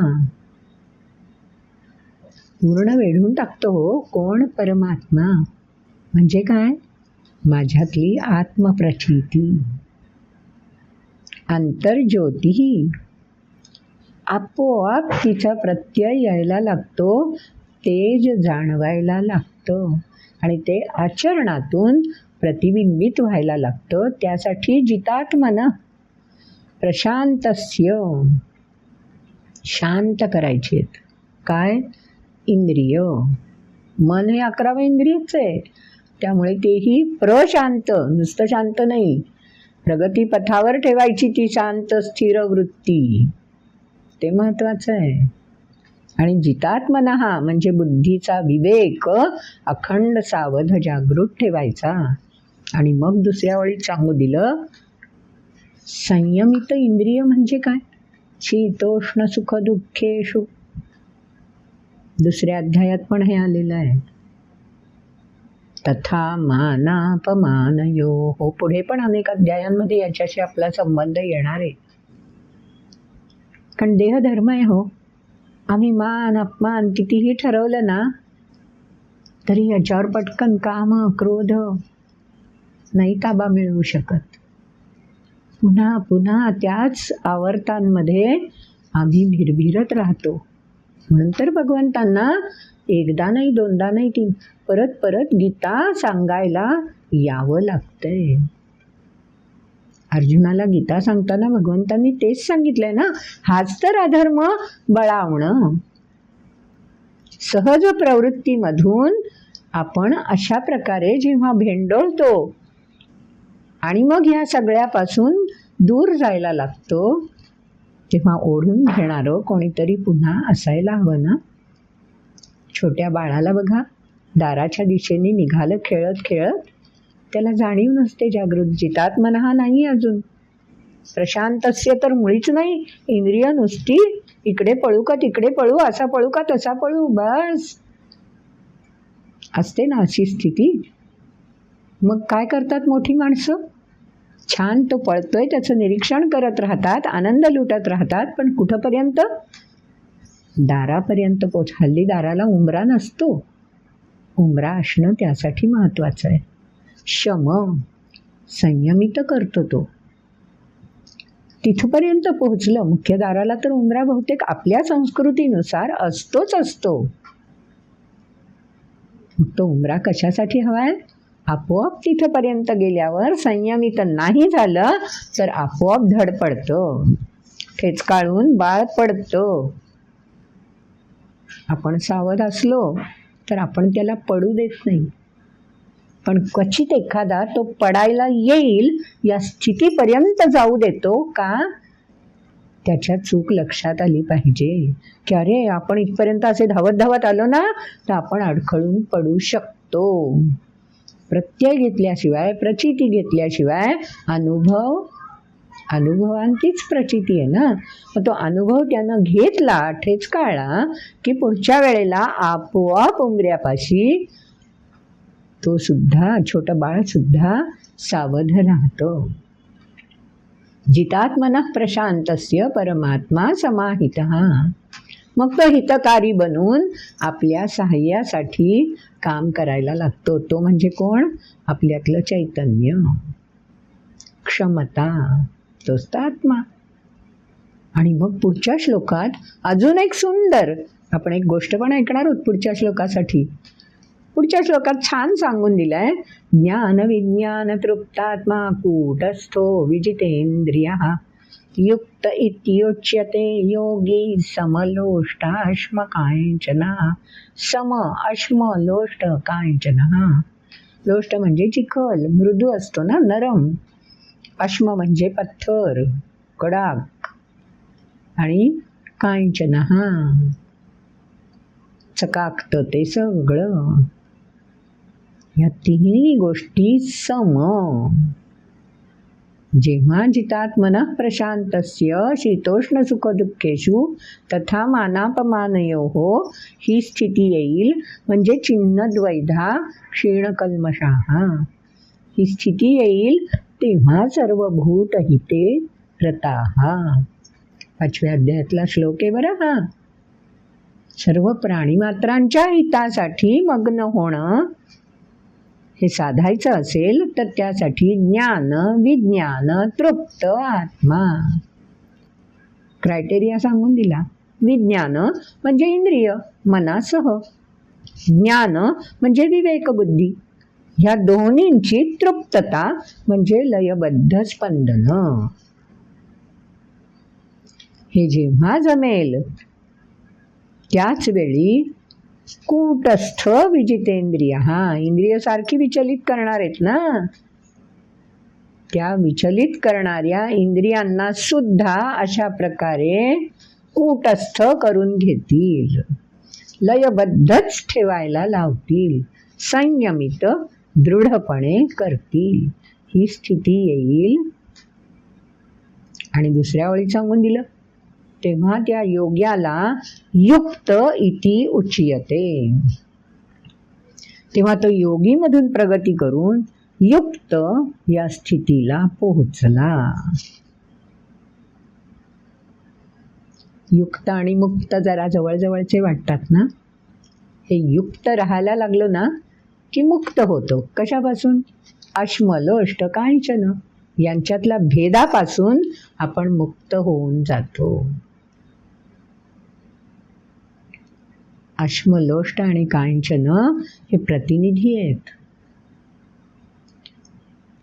[SPEAKER 1] पूर्ण वेढून टाकतो कोण? परमात्मा. म्हणजे काय? माझ्यातली आत्मप्रचिती, अंतर्ज्योती. आपोआप तिचा प्रत्यय यायला लागतो, तेज जाणवायला लागतं आणि ते आचरणातून प्रतिबिंबित व्हायला लागतं. त्यासाठी जितात मनः प्रशांतस्य, शांत करायचे. काय? इंद्रिय. मन हे 11वं इंद्रियच आहे, त्यामुळे तेही प्रशांत, नुसतं शांत नाही, प्रगतीपथावर ठेवायची ती शांत स्थिर वृत्ती, ते महत्त्वाचं आहे. आणि जितात मनः म्हणजे बुद्धीचा विवेक अखंड सावध जागृत ठेवायचा. आणि मग दुसऱ्या ओळीत सांगू दिलं, संयमित इंद्रिय म्हणजे काय? शीतोष्ण सुख दुःखेषु. दुसऱ्या अध्यायात पण हे आलेलं आहे. तथा मानापमानयोः. पुढे पण अनेक अध्यायांमध्ये याच्याशी आपला संबंध येणार आहे, कारण देहधर्म आहे आम्ही मान अपमान कितीही ठरवलं ना तरी याच्यावर पटकन काम क्रोध नाही ताबा मिळवू शकत. पुन्हा पुन्हा त्याच आवर्तांमध्ये आम्ही भिरभिरत राहतो. म्हणून तर भगवंतांना एकदा नाही, दोनदा नाही, परत परत गीता सांगायला यावं लागतंय. अर्जुनाला गीता सांगताना भगवंतांनी तेच सांगितलंय ना, हाच तर अधर्म बळावणं. सहज प्रवृत्तीमधून आपण अशा प्रकारे जेव्हा भेंडोळतो आणि मग ह्या सगळ्यापासून दूर जायला लागतो, तेव्हा ओढून घेणारं कोणीतरी पुन्हा असायला हवं ना. छोट्या बाळाला बघा, दाराच्या दिशेने निघालं खेळत खेळत, त्याला जाणीव नसते जागृत. जितात्मनः नाही अजून, प्रशांतस्य तर मुळीच नाही. इंद्रिय नुसती इकडे पळू का तिकडे पळू, असा पळू का तसा पळू, बस असते ना अशी स्थिती. मग काय करतात मोठी माणसं? छान तो पळतोय त्याचं निरीक्षण करत राहतात, आनंद लुटत राहतात, पण कुठंपर्यंत? दारापर्यंत पोच. हल्ली दाराला उंबरा नसतो. उंबरा असणं त्यासाठी महत्त्वाचं आहे. शम, संयमित करतो तो. तिथपर्यंत पोहोचलं. मुख्य दाराला तर उंबरा बहुतेक आपल्या संस्कृतीनुसार असतोच असतो. मग तो उंबरा कशासाठी हवाय? आपोआप तिथपर्यंत गेल्यावर संयमित नाही झालं तर आपोआप धड पडतं, ठेचकाळून बाळ पडतं. आपण सावध असलो तर आपण त्याला पडू देत नाही. पण क्वचित एखादा तो पडायला येईल या स्थितीपर्यंत जाऊ देतो का? त्याच्या चूक लक्षात आली पाहिजे की अरे आपण इथपर्यंत असे धावत धावत आलो ना, तर आपण अडखळून पडू शकतो. प्रत्यय घेतल्याशिवाय, प्रचिती घेतल्याशिवाय अनुभवांतीच प्रचिती आहे ना. मग तो अनुभव त्यानं घेतला, ठेचकाळला की पुढच्या वेळेला आपोआप उंबऱ्यापाशी तो सुद्धा, छोटं बाळ सुद्धा सावध राहतं. जितात्मनः प्रशांतस्य परमात्मा समाहितः. मग तो हितकारी बनून आपल्या सहाय्यासाठी काम करायला लागतो. तो म्हणजे कोण? आपल्यातलं चैतन्य, क्षमता, तोच तर आत्मा. आणि मग पुढच्या श्लोकात अजून एक सुंदर, आपण एक गोष्ट पण ऐकणार आहोत पुढच्या श्लोकासाठी. पुढच्या श्लोकात छान सांगून दिलंय, ज्ञान विज्ञान तृप्तात्मा कूटस्थो विजितेंद्रियः युक्त इत्युच्यते योगी समलोष्टाश्म कांचनः. सम अश्म लोष्ट कांचनः. लोष्ट म्हणजे चिखल, मृदू असतो ना, नरम. अश्म म्हणजे पत्थर, कडाक. आणि कांचनः चकाकतं ते सगळं. या तिन्ही गोष्टी सम. जेव्हा जितात्मनः प्रशांतस्य शीतोष्ण सुखदुःखेषु तथा मानापमानयोः ही स्थिती येईल, म्हणजे छिन्नद्वैधा क्षीणकल्मषाः ही स्थिती येईल, तेव्हा सर्वभूतहिते रताः. 5व्या अध्यायातला श्लोक आहे बरं हा. सर्व प्राणीमात्रांच्या हितासाठी मग्न होणं हे साधायचं असेल तर त्यासाठी ज्ञान विज्ञान तृप्त आत्मा. क्रायटेरिया सांगून दिला. विज्ञान म्हणजे इंद्रिय मनासह, ज्ञान म्हणजे विवेकबुद्धी. ह्या दोन्हींची तृप्तता म्हणजे लयबद्ध स्पंदन. हे जेव्हा जमेल त्याच वेळी कूटस्थ विजितेंद्रिय. इंद्रिय सारखी विचलित करणार आहेत ना, त्या विचलित करणाऱ्या इंद्रियांना सुद्धा अशा प्रकारे कूटस्थ करून घेतील, लयबद्धच ठेवायला लावतील, संयमित दृढपणे करतील. ही स्थिती येईल. आणि दुसऱ्या ओळीत सांगून दिलं, तेव्हा त्या योग्याला युक्त इति उच्यते. तेव्हा तो योगीमधून प्रगती करून युक्त या स्थितीला पोहोचला. युक्त आणि मुक्त जरा जवळजवळचे वाटतात ना. हे युक्त राहायला लागलो ना की मुक्त होतो. कशापासून? अश्मलोष्ट कांचन यांच्यातल्या भेदापासून आपण मुक्त होऊन जातो. अश्मलोष्ट आणि कांचन हे प्रतिनिधी आहेत.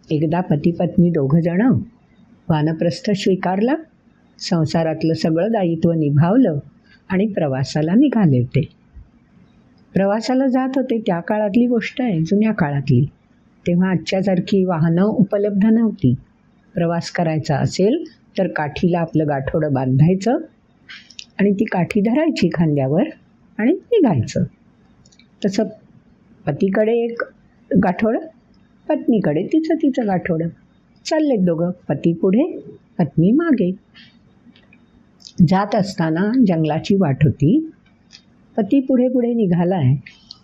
[SPEAKER 1] एकदा पती पत्नी दोघं जण वानप्रस्थ स्वीकारलं, संसारातलं सगळं दायित्व निभावलं आणि प्रवासाला निघाले होते. प्रवासाला जात होते. त्या काळातली गोष्ट आहे, जुन्या काळातली. तेव्हा आजच्यासारखी वाहनं उपलब्ध नव्हती. प्रवास करायचा असेल तर काठीला आपलं गाठोडं बांधायचं आणि ती काठी धरायची खांद्यावर आणि निघायचं. तसं पतीकडे एक गाठोडं, पत्नीकडे तिचं गाठोडं. चाललेत दोघं, पती पुढे पत्नी मागे. जात असताना जंगलाची वाट होती. पती पुढे पुढे निघाला आहे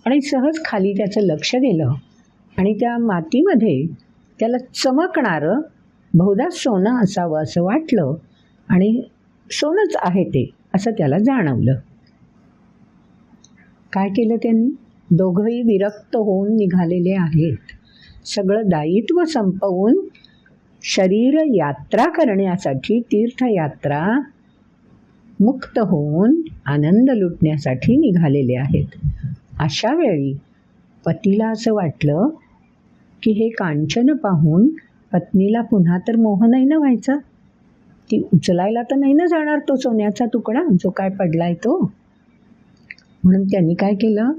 [SPEAKER 1] आणि सहज खाली त्याचं लक्ष गेलं आणि त्या मातीमध्ये त्याला चमकणारं बहुधा सोनं असावं असं वाटलं आणि सोनंच आहे ते असं त्याला जाणवलं. काय केलं त्यांनी? दोघंही विरक्त होऊन निघालेले आहेत. सगळं दायित्व संपवून शरीर यात्रा करण्यासाठी, तीर्थयात्रा, मुक्त होऊन आनंद लुटण्यासाठी निघालेले आहेत. अशा वेळी पतीला असं वाटलं की हे कांचन पाहून पत्नीला पुन्हा तर मोह नाही ना व्हायचा. ती उचलायला तर नाही ना जाणार तो सोन्याचा तुकडा जो काय पडलाय तो. म्हणून त्यांनी काय केलं?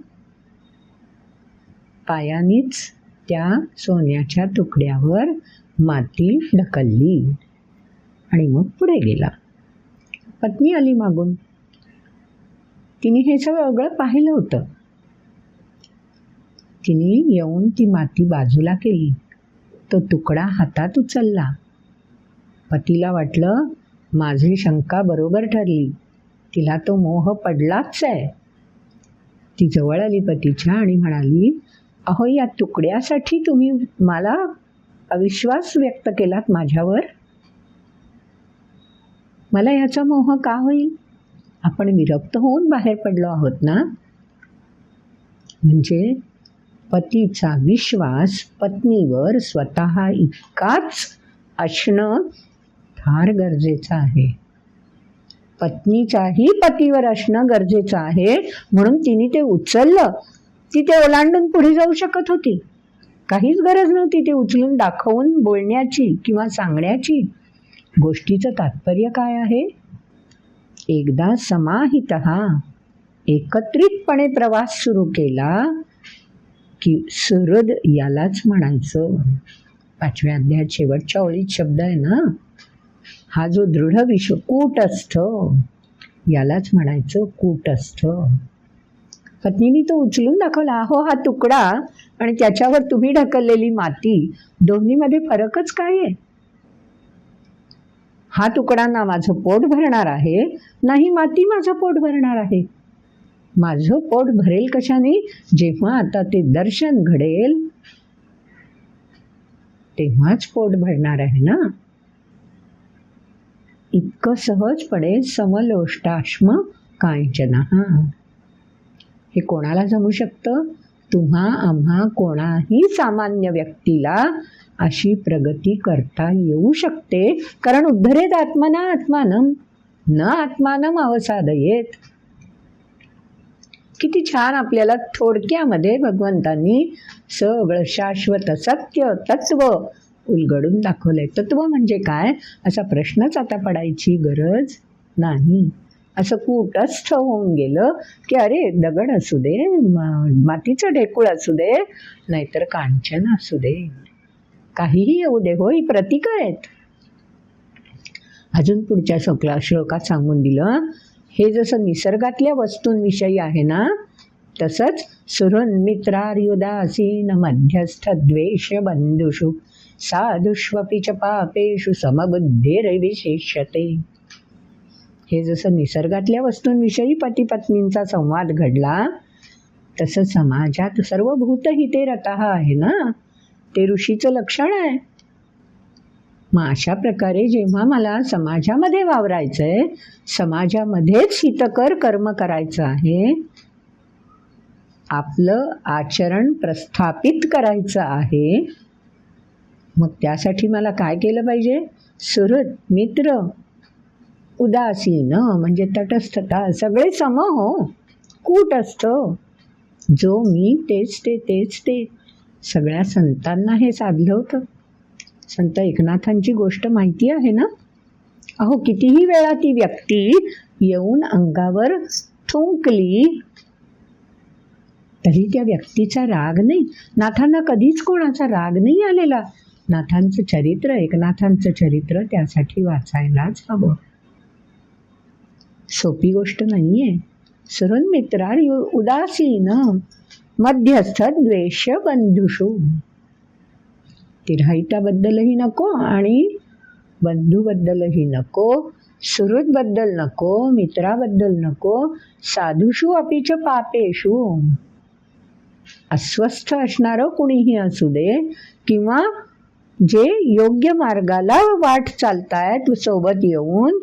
[SPEAKER 1] पायानीच त्या सोन्याच्या तुकड्यावर माती ढकलली आणि मग पुढे गेला. पत्नी आली मागून. तिने हे सगळं पाहिलं होतं. तिने येऊन ती माती बाजूला केली, तो तुकडा हातात उचलला. पतीला वाटलं माझी शंका बरोबर ठरली, तिला तो मोह पडलाच आहे. ती जवळ आली पतीच्या आणि म्हणाली, अहो या तुकड्यासाठी तुम्ही मला अविश्वास व्यक्त केलात माझ्यावर? मला याचा मोह का होईल? आपण विरक्त होऊन बाहेर पडलो आहोत ना. म्हणजे पतीचा विश्वास पत्नीवर स्वतः इतकाच असणं फार गरजेचं आहे. पत्नीचाही पतीवर असणं गरजेचं आहे. म्हणून तिने ते उचललं. ती ते ओलांडून पुढे जाऊ शकत होती. काहीच गरज नव्हती ते उचलून दाखवून बोलण्याची किंवा सांगण्याची. गोष्टीचं तात्पर्य काय आहे? एकदा समाहितः एकत्रितपणे प्रवास सुरू केला की सुहृद यालाच म्हणायचं. 5व्या अध्यायात शेवटच्या ओळीत शब्द आहे ना, हा जो दृढ विश्व कूटस्थ यालाच म्हणायचं कूटस्थ. पत्नीने तो उचलून दाखवला. अहो हा तुकडा आणि त्याच्यावर तुम्ही ढकललेली माती, दोन्हीमध्ये फरकच काय आहे? हा तुकडा ना माझं पोट भरणार आहे, नाही माती माझं पोट भरणार आहे. माझं पोट भरेल कशाने? जेव्हा आता ते दर्शन घडेल तेव्हाच पोट भरणार आहे ना. इतकं सहजपणे समलोष्टाश्म कांचना हे कोणाला जमू शकतं? तुम्हा आम्हा कोणाही सामान्य व्यक्तीला अशी प्रगती करता येऊ शकते. कारण उद्धरेत आत्मना आत्मानम न आत्मानम अवसादयेत. किती छान आपल्याला थोडक्यामध्ये भगवंतांनी सगळं शाश्वत सत्य तत्व उलगडून दाखवलंय. तत्व म्हणजे काय असा प्रश्नच आता पडायची गरज नाही. असं कूटस्थ होऊन गेलं की अरे दगड असू दे, मातीचं ढेकूळ असू दे, नाहीतर कांचन असू दे, काहीही येऊ दे, हो ही प्रतीकं आहेत. अजून पुढच्या श्लोकात सांगून दिलं, हे जसं निसर्गातल्या वस्तूंविषयी आहे ना, तसंच सुहृन्मित्रार्युदासीन मध्यस्थ द्वेष बंधुषु साधुष्वपि च पापेषु समबुद्धिर्विशेष्यते. हे जसं निसर्गातल्या वस्तूंविषयी पती पत्नींचा संवाद घडला, तसं समाजात सर्व भूतहिते रतः आहे ना, ते ऋषीचं लक्षण आहे. मग अशा प्रकारे जेव्हा मला समाजामध्ये वावरायचंय, समाजामध्येच हितकर कर्म करायचं आहे, आपलं आचरण प्रस्थापित करायचं आहे, मग त्यासाठी मला काय केलं पाहिजे? सुहृद, मित्र, उदासीन म्हणजे तटस्थता, सगळे सम हो. कूट असतं. जो मी तेच ते सगळ्या संतांना हे साधलं होतं. संत एकनाथांची गोष्ट माहिती आहे ना. अहो, कितीही वेळा ती व्यक्ती येऊन अंगावर थुंकली तरी त्या व्यक्तीचा राग नाही. नाथांना कधीच कोणाचा राग नाही आलेला. नाथांचं चरित्र, एकनाथांचं चरित्र त्यासाठी वाचायलाच हवं. सोपी गोष्ट नाहीये. सुहृद मित्रा उदासीन मध्यस्थ द्वेष बंधुषु. तिराहिताबद्दलही नको आणि बंधूबद्दलही नको, सुहृदबद्दल नको, मित्राबद्दल नको, साधुषु अपिच पापेषु. अस्वस्थ असणारं कुणीही असू दे किंवा जे योग्य मार्गाला वाट चालतायत सोबत येऊन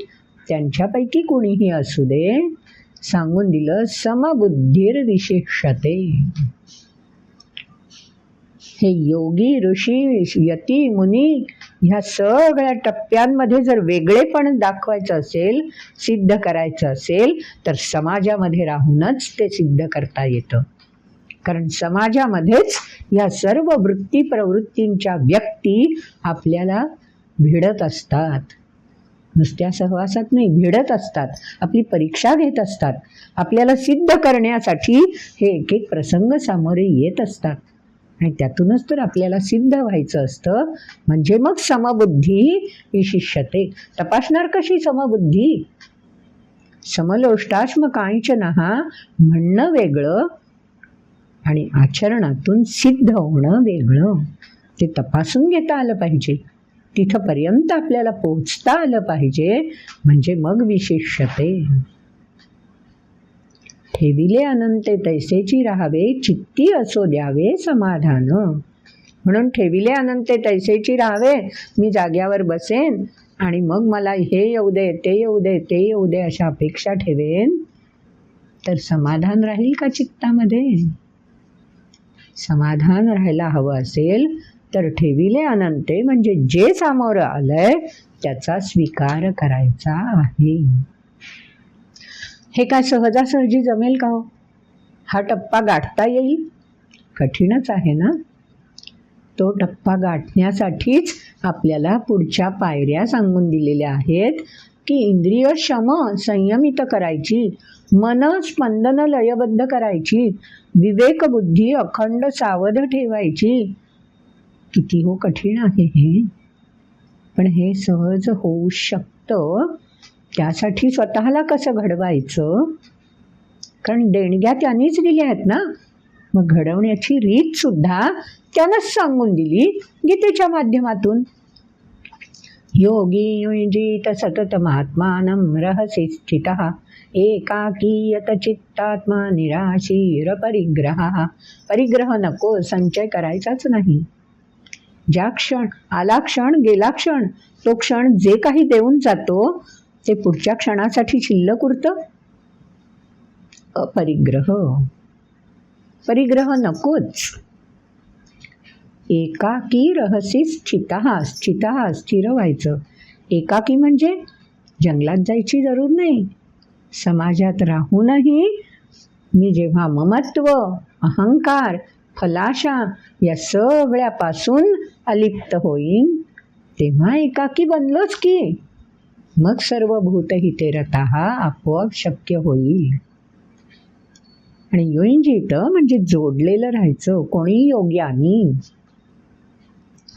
[SPEAKER 1] त्यांच्यापैकी कुणीही असू दे, सांगून दिलं समबुद्धीर विशिष्यते. हे योगी, ऋषी, यती, मुनी ह्या सगळ्या टप्प्यांमध्ये जर वेगळेपण दाखवायचं असेल, सिद्ध करायचं असेल, तर समाजामध्ये राहूनच ते सिद्ध करता येतं. कारण समाजामध्येच ह्या सर्व वृत्ती प्रवृत्तींच्या व्यक्ती आपल्याला भिडत असतात. नुसत्या सहवासात नाही, भिडत असतात, आपली परीक्षा घेत असतात. आपल्याला सिद्ध करण्यासाठी हे एक एक प्रसंग सामोरे येत असतात आणि त्यातूनच तर आपल्याला सिद्ध व्हायचं असतं. म्हणजे मग समबुद्धी विशिष्यते. तपासणार कशी समबुद्धी? समलोष्टाश्म कांचनहा म्हणणं वेगळं आणि आचरणातून सिद्ध होणं वेगळं. ते तपासून घेता आलं पाहिजे. तिथपर्यंत आपल्याला पोहोचता आलं पाहिजे. म्हणजे मग विशिष्यते. ठेविले अनंते तैसेची राहावे, चित्ती असो द्यावे समाधान. म्हणून ठेविले अनंते तैसेची राहावे. मी जाग्यावर बसेन आणि मग मला हे येऊ दे, ते येऊ दे, ते येऊ दे अशा अपेक्षा ठेवेन तर समाधान राहील का चित्तामध्ये? समाधान राहायला हवं असेल तर ठेविले अनंते म्हणजे जे सामोरं आलंय त्याचा स्वीकार करायचा आहे. हे काय सहजासहजी जमेल का हो? हा टप्पा गाठता येईल? कठीणच आहे ना. तो टप्पा गाठण्यासाठीच आपल्याला पुढच्या पायऱ्या सांगून दिलेल्या आहेत की इंद्रिय शम संयमित करायची, मन स्पंदन लयबद्ध करायची, विवेक बुद्धी अखंड सावध ठेवायची. किती हो कठीण आहे हे. पण हे सहज होऊ शकतं. त्यासाठी स्वतःला कसं घडवायचं? कारण देणग्या त्यांनीच दिल्या आहेत ना. मग घडवण्याची रीत सुद्धा त्यानंच सांगून दिली गीतेच्या माध्यमातून. योगी युञ्जीत सतत महात्मानं रहसि स्थितः एकाकीयत चित्तात्मा निराशीर परिग्रह. परिग्रह नको, संचय करायचाच नाही. ज्या क्षण आला क्षण गेला क्षण, तो क्षण जे काही देऊन जातो ते पुढच्या क्षणासाठी शिल्लक उरतं. अपरिग्रह. परिग्रह नकोच. एकाकी रहसी स्थितः. स्थितः स्थिर व्हायचं. एकाकी म्हणजे जंगलात जायची जरूर नाही. समाजात राहूनही मी जेव्हा ममत्व, अहंकार, फलाशा या सगळ्यापासून अलिप्त होईन तेव्हा एकाकी बनलोच की. मग सर्व भूतहिते रतः आपोआप शक्य होईल. आणि युञ्जीत म्हणजे जोडलेलं राहायचं कोणी योग्यानी.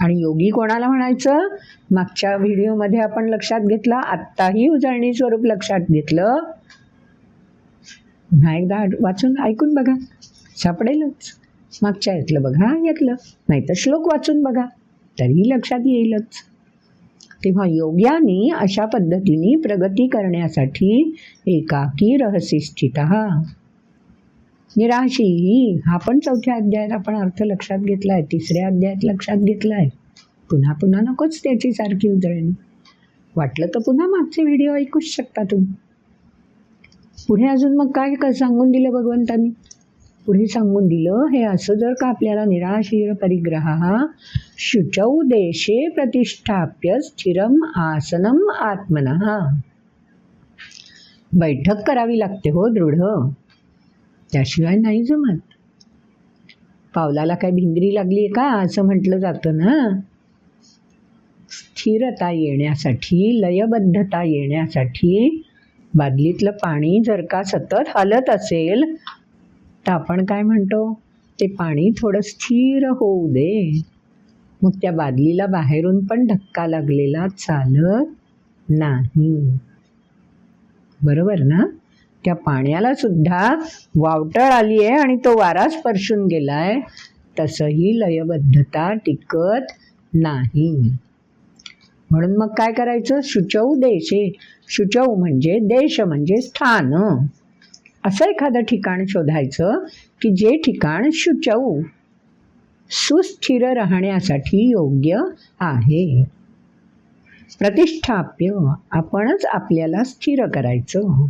[SPEAKER 1] आणि योगी कोणाला म्हणायचं? मागच्या व्हिडिओमध्ये आपण लक्षात घेतला, आत्ताही उजळणी स्वरूप लक्षात घेतलं. पुन्हा एकदा वाचून ऐकून बघा, सापडेलच. मागच्या यातलं बघा, यातलं नाही तर श्लोक वाचून बघा, तरीही लक्षात येईलच. तेव्हा योग्यानी अशा पद्धतीने प्रगती करण्यासाठी एकाकी रहसी स्थितः. निराशी हा पण 4थ्या अध्यायात आपण अर्थ लक्षात घेतला आहे, 3ऱ्या अध्यायात लक्षात घेतला आहे. पुन्हा पुन्हा नकोच त्याची सारखी उजळणी. वाटलं तर पुन्हा मागचे व्हिडिओ ऐकूच शकता तुम्ही. पुढे अजून मग काय सांगून दिलं भगवंतांनी? पुढे सांगून दिलं, हे असं जर का आपल्याला निराशीर परिग्रह शुचौ देशे प्रतिष्ठाप्य स्थिरम आसनम आत्मनः. बैठक करावी लागते हो दृढ. त्याशिवाय नाही जमत. पावलाला काय भिंगरी लागली आहे का असं म्हटलं जातं ना. स्थिरता येण्यासाठी, लयबद्धता येण्यासाठी बादलीतलं पाणी जर का सतत हलत असेल तर आपण काय म्हणतो, ते पाणी थोडं स्थिर होऊ दे. मग त्या बादलीला बाहेरून पण धक्का लागलेला चालत नाही. बरोबर ना. त्या पाण्याला सुद्धा वावटळ आली आहे आणि तो वारा स्पर्शून गेलाय. तसंही लयबद्धता टिकत नाही. म्हणून मग काय करायचं, शुचौ देशे. शुचौ म्हणजे देश म्हणजे स्थान. असं एखादं ठिकाण शोधायचं की जे ठिकाण शुचौ, सुस्थिर राहण्यासाठी योग्य आहे. प्रतिष्ठाप्य, आपणच आपल्याला स्थिर करायचं.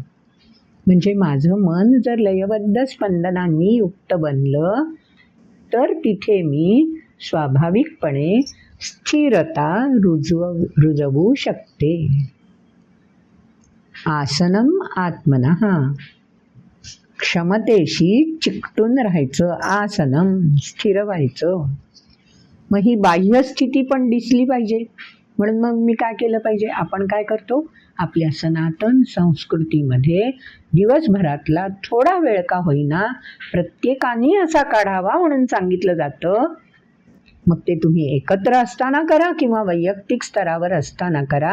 [SPEAKER 1] म्हणजे माझं मन जर लयबद्ध स्पंदनांनी युक्त बनलं तर तिथे मी स्वाभाविकपणे स्थिरता रुजवू शकते. आसनम आत्मनः, क्षमतेशी चिकटून राहायचं. आसनम, स्थिर व्हायचं. मग ही बाह्य स्थिती पण दिसली पाहिजे. म्हणून मग मी काय केलं पाहिजे, आपण काय करतो, आपल्या सनातन संस्कृतीमध्ये दिवसभरातला थोडा वेळ का होईना प्रत्येकाने असा काढावा म्हणून सांगितलं जातं. मग ते तुम्ही एकत्र असताना करा किंवा वैयक्तिक स्तरावर असताना करा,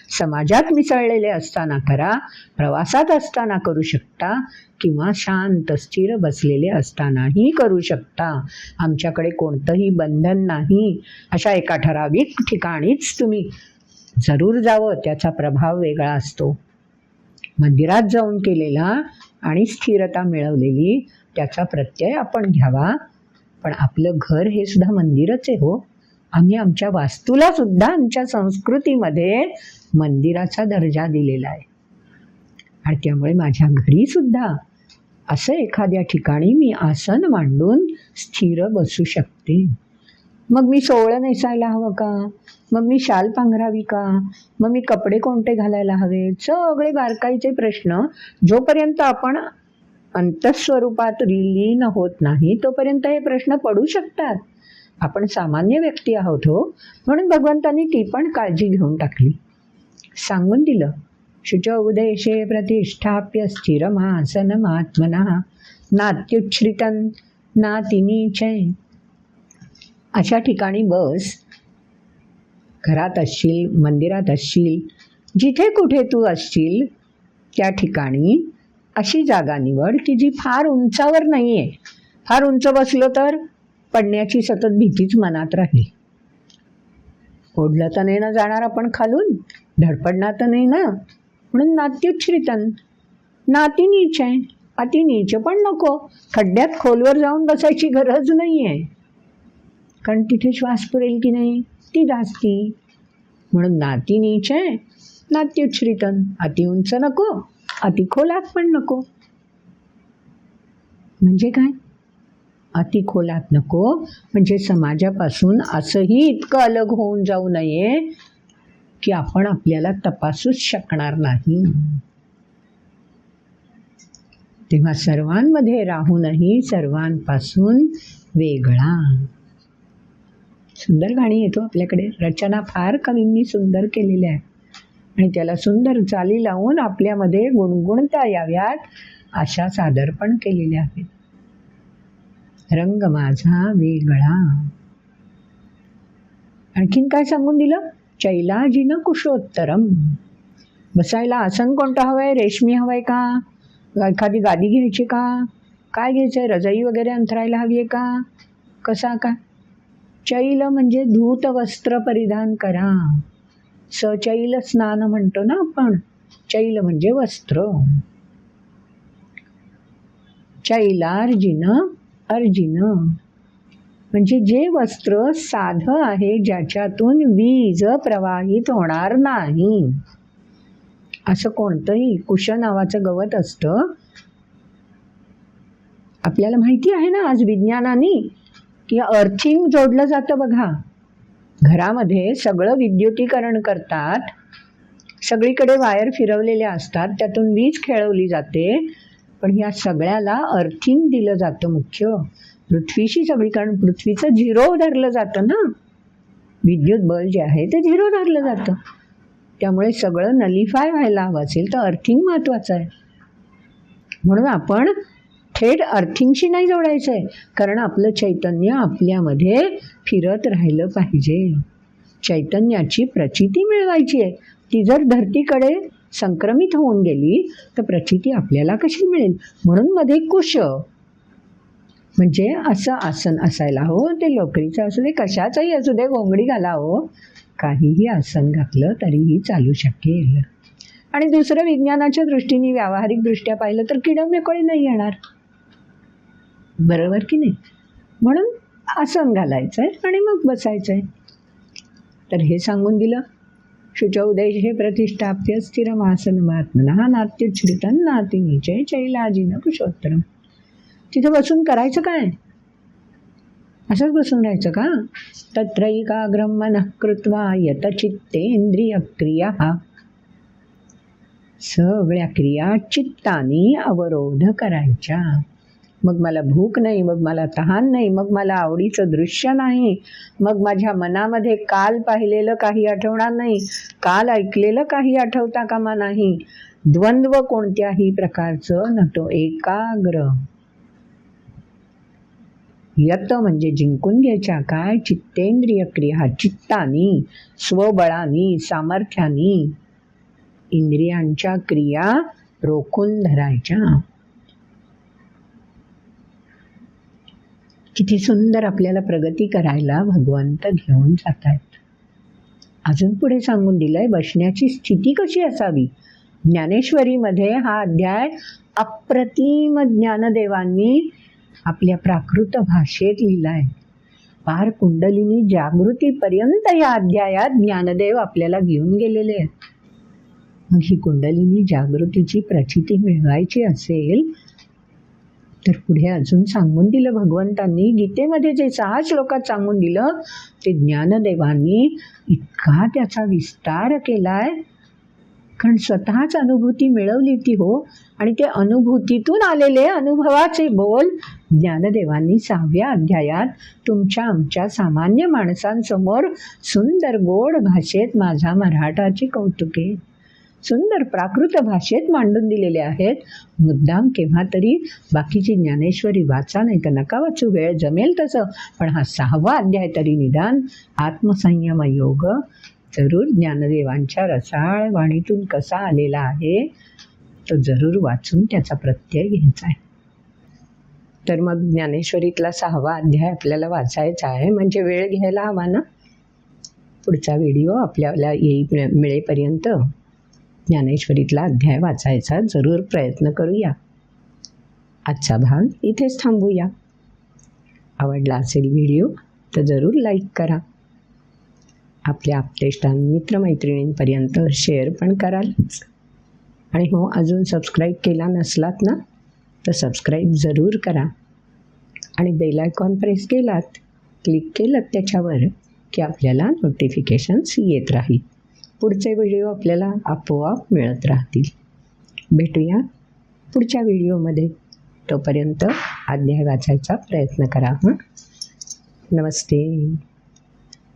[SPEAKER 1] समाजात मिसळलेले असताना करा, प्रवासात असताना करू शकता किंवा शांत स्थिर बसलेले असतानाही करू शकता. आमच्याकडे कोणतंही बंधन नाही. अशा एका ठराविक ठिकाणीच तुम्ही जरूर जावं, त्याचा प्रभाव वेगळा असतो. मंदिरात जाऊन केलेला आणि स्थिरता मिळवलेली त्याचा प्रत्यय आपण घ्यावा. पण आपलं घर हे सुद्धा मंदिरच आहे हो. आम्ही आमच्या वास्तूला सुद्धा आमच्या संस्कृतीमध्ये मंदिराचा दर्जा दिलेला आहे. आणि त्यामुळे माझ्या घरी सुद्धा असं एखाद्या ठिकाणी मी आसन मांडून स्थिर बसू शकते. मग मी सोवळं नेसायला हवं का, मग मी शाल पांघरावी का, मग मी कपडे कोणते घालायला हवे, सगळे बारकाईचे प्रश्न जोपर्यंत आपण अंतस्वरूपात लीन होत नाही तोपर्यंत हे प्रश्न पडू शकतात. आपण सामान्य व्यक्ती आहोत हो, म्हणून भगवंतांनी ती पण काळजी घेऊन टाकली. सांगून दिलं, शुचौ देशे प्रतिष्ठाप्य स्थिरमासनमात्मनः नात्युच्छ्रितं नातिनीचय. अशा ठिकाणी बस. घरात असशील, मंदिरात असशील, जिथे कुठे तू असशील त्या ठिकाणी अशी जागा निवड की जी फार उंचावर नाही आहे. फार उंच बसलो तर पडण्याची सतत भीतीच मनात राहील. ओढलं तर नाही ना जाणार आपण खालून, धडपडणार तर नाही ना. म्हणून नात्युच्छ्रितन, नाती नीच आहे. अति नीच पण नको. खड्ड्यात खोलवर जाऊन बसायची गरज नाही आहे, कारण तिथे श्वास पुरेल की नाही ती जास्ती. म्हणून नाती नीच आहे, नात्युच्छ्रितन. अति उंच नको, अति खोलात पण नको. म्हणजे काय, अति खोलात नको म्हणजे समाजापासून असंही इतकं अलग होऊन जाऊ नये की आपण आपल्याला तपासूच शकणार नाही. तेव्हा सर्वांमध्ये राहूनही सर्वांपासून वेगळा. सुंदर गाणी येतो आपल्याकडे. रचना फार कवींनी सुंदर केलेल्या आहे आणि त्याला सुंदर चाली लावून आपल्यामध्ये गुणगुणता याव्यात अशा सादर पण केलेल्या आहेत. रंग माझा वेगळा. आणखीन काय सांगून दिलं, चैलाजिन कुशोत्तरम. बसायला आसन कोणतं हवंय, रेशमी हवंय का, एखादी गादी घ्यायची का, काय घ्यायचंय, रजाई वगैरे अंथरायला हवी आहे का, कसा का. चैल म्हणजे धूत वस्त्र परिधान करा. सचैल स्नान म्हणतो ना आपण. चैल म्हणजे वस्त्र. चैलार्जिन, अर्जिन म्हणजे जे वस्त्र साधं आहे, ज्याच्यातून वीज प्रवाहित होणार नाही. असं कोणतंही कुश नावाचं गवत असतं. आपल्याला माहिती आहे ना आज विज्ञानाने की अर्थिंग जोडलं जातं बघा. घरामध्ये सगळं विद्युतीकरण करतात, सगळीकडे वायर फिरवलेल्या असतात, त्यातून वीज खेळवली जाते पण ह्या सगळ्याला अर्थिंग दिलं जातं मुख्य पृथ्वीशी सगळी, कारण पृथ्वीचं झिरो धरलं जातं ना, विद्युत बल जे आहे ते झिरो धरलं जातं. त्यामुळे सगळं नलिफाय व्हायला हवं असेल तर अर्थिंग महत्त्वाचं आहे. म्हणून आपण थेट अर्थिंगशी नाही जोडायचं आहे, कारण आपलं चैतन्य आपल्यामध्ये फिरत राहिलं पाहिजे. चैतन्याची प्रचिती मिळवायची आहे. ती जर धरतीकडे संक्रमित होऊन गेली तर प्रचिती आपल्याला कशी मिळेल? म्हणून मध्ये कुश, म्हणजे असं आसन असायला हो, ते लोकरीचं असू दे, कशाचंही असू दे, घोंगडी घाला हो, काहीही आसन घातलं तरीही चालू शकेल. आणि दुसरं, विज्ञानाच्या दृष्टीने व्यावहारिकदृष्ट्या पाहिलं तर किडमेकोळे नाही येणार, बरोबर की नाही? म्हणून आसन घालायचं आहे आणि मग बसायचं आहे. तर हे सांगून दिलं. शुचौदेशे प्रतिष्ठाप्य स्थिरमासनमात्मनः नात्युच्छ्रितं नातिनीचे चैलाजिन कुशोत्तरम. तिथं बसून करायचं काय? असंच बसून राहायचं का? तत्रैकाग्रं मनः कृत्वा यतचित्तेन्द्रियक्रिया. सगळ्या क्रिया चित्ताने अवरोध करायच्या. मग मला भूक नाही, मग मला तहान नाही, मग मला आवडीचं दृश्य नाही, मग माझ्या मनामध्ये काल पाहिलेलं काही आठवणार नाही, काल ऐकलेलं काही आठवता कामा नाही. द्वंद्व कोणत्याही प्रकारचं नको. एकाग्र. यत म्हणजे जिंकून घ्यायच्या. काय? चित्तेंद्रिय क्रिया. चित्तानी, स्वबळानी, सामर्थ्यानी इंद्रियांच्या क्रिया रोखून धरायच्या. किती सुंदर आपल्याला प्रगती करायला भगवंत घेऊन जात आहेत. अजून पुढे सांगून दिलंय बसण्याची स्थिती कशी असावी. ज्ञानेश्वरीमध्ये हा अध्याय अप्रतिम ज्ञानदेवांनी आपल्या प्राकृत भाषेत लिहिलाय. पार कुंडलिनी जागृतीपर्यंत या अध्यायात ज्ञानदेव आपल्याला घेऊन गेलेले आहेत. मग ही कुंडलिनी जागृतीची प्रचिती मिळवायची असेल तर पुढे अजून सांगून दिलं भगवंतांनी. गीतेमध्ये जे 6 श्लोकात सांगून दिलं ते ज्ञानदेवांनी इतका त्याचा विस्तार केलाय, कारण स्वतःच अनुभूती मिळवली ती हो. आणि ते अनुभूतीतून आलेले अनुभवाचे बोल ज्ञानदेवांनी 6व्या अध्यायात तुमच्या आमच्या सामान्य माणसांसमोर सुंदर गोड भाषेत माझा मराठाची कौतुके सुंदर प्राकृत भाषेत मांडून दिलेले आहेत. मुद्दाम केव्हा तरी बाकीची ज्ञानेश्वरी वाचा, नाही तर नका वाचू, वेळ जमेल तसं, पण हा 6वा अध्याय तरी निदान आत्मसंयम योग जरूर ज्ञानदेवांच्या रसाळ वाणीतून कसा आलेला आहे तो जरूर वाचून त्याचा प्रत्यय घ्यायचा आहे. तर मग ज्ञानेश्वरीतला 6वा अध्याय आपल्याला वाचायचा आहे, म्हणजे वेळ घ्यायला हवा ना. पुढचा व्हिडिओ आपल्याला मिळेपर्यंत ज्ञानेश्वरीतला अध्याय वाचायचा जरूर प्रयत्न करूया. आजचा भाग इथेच थांबूया. आवडला असेल व्हिडिओ तर जरूर लाईक करा. आपल्या आप्तेष्टां मित्रमैत्रिणींपर्यंत शेअर पण करालच. आणि हो, अजून सबस्क्राईब केला नसलात ना तर सबस्क्राईब जरूर करा. आणि बेल आयकॉन प्रेस केलात, क्लिक केलं त्याच्यावर की आपल्याला नोटिफिकेशन्स येत राहील. पुढचे व्हिडिओ आपल्याला आपोआप मिळत राहतील. भेटूया पुढच्या व्हिडिओमध्ये. तोपर्यंत अध्याय वाचायचा प्रयत्न करा. नमस्ते.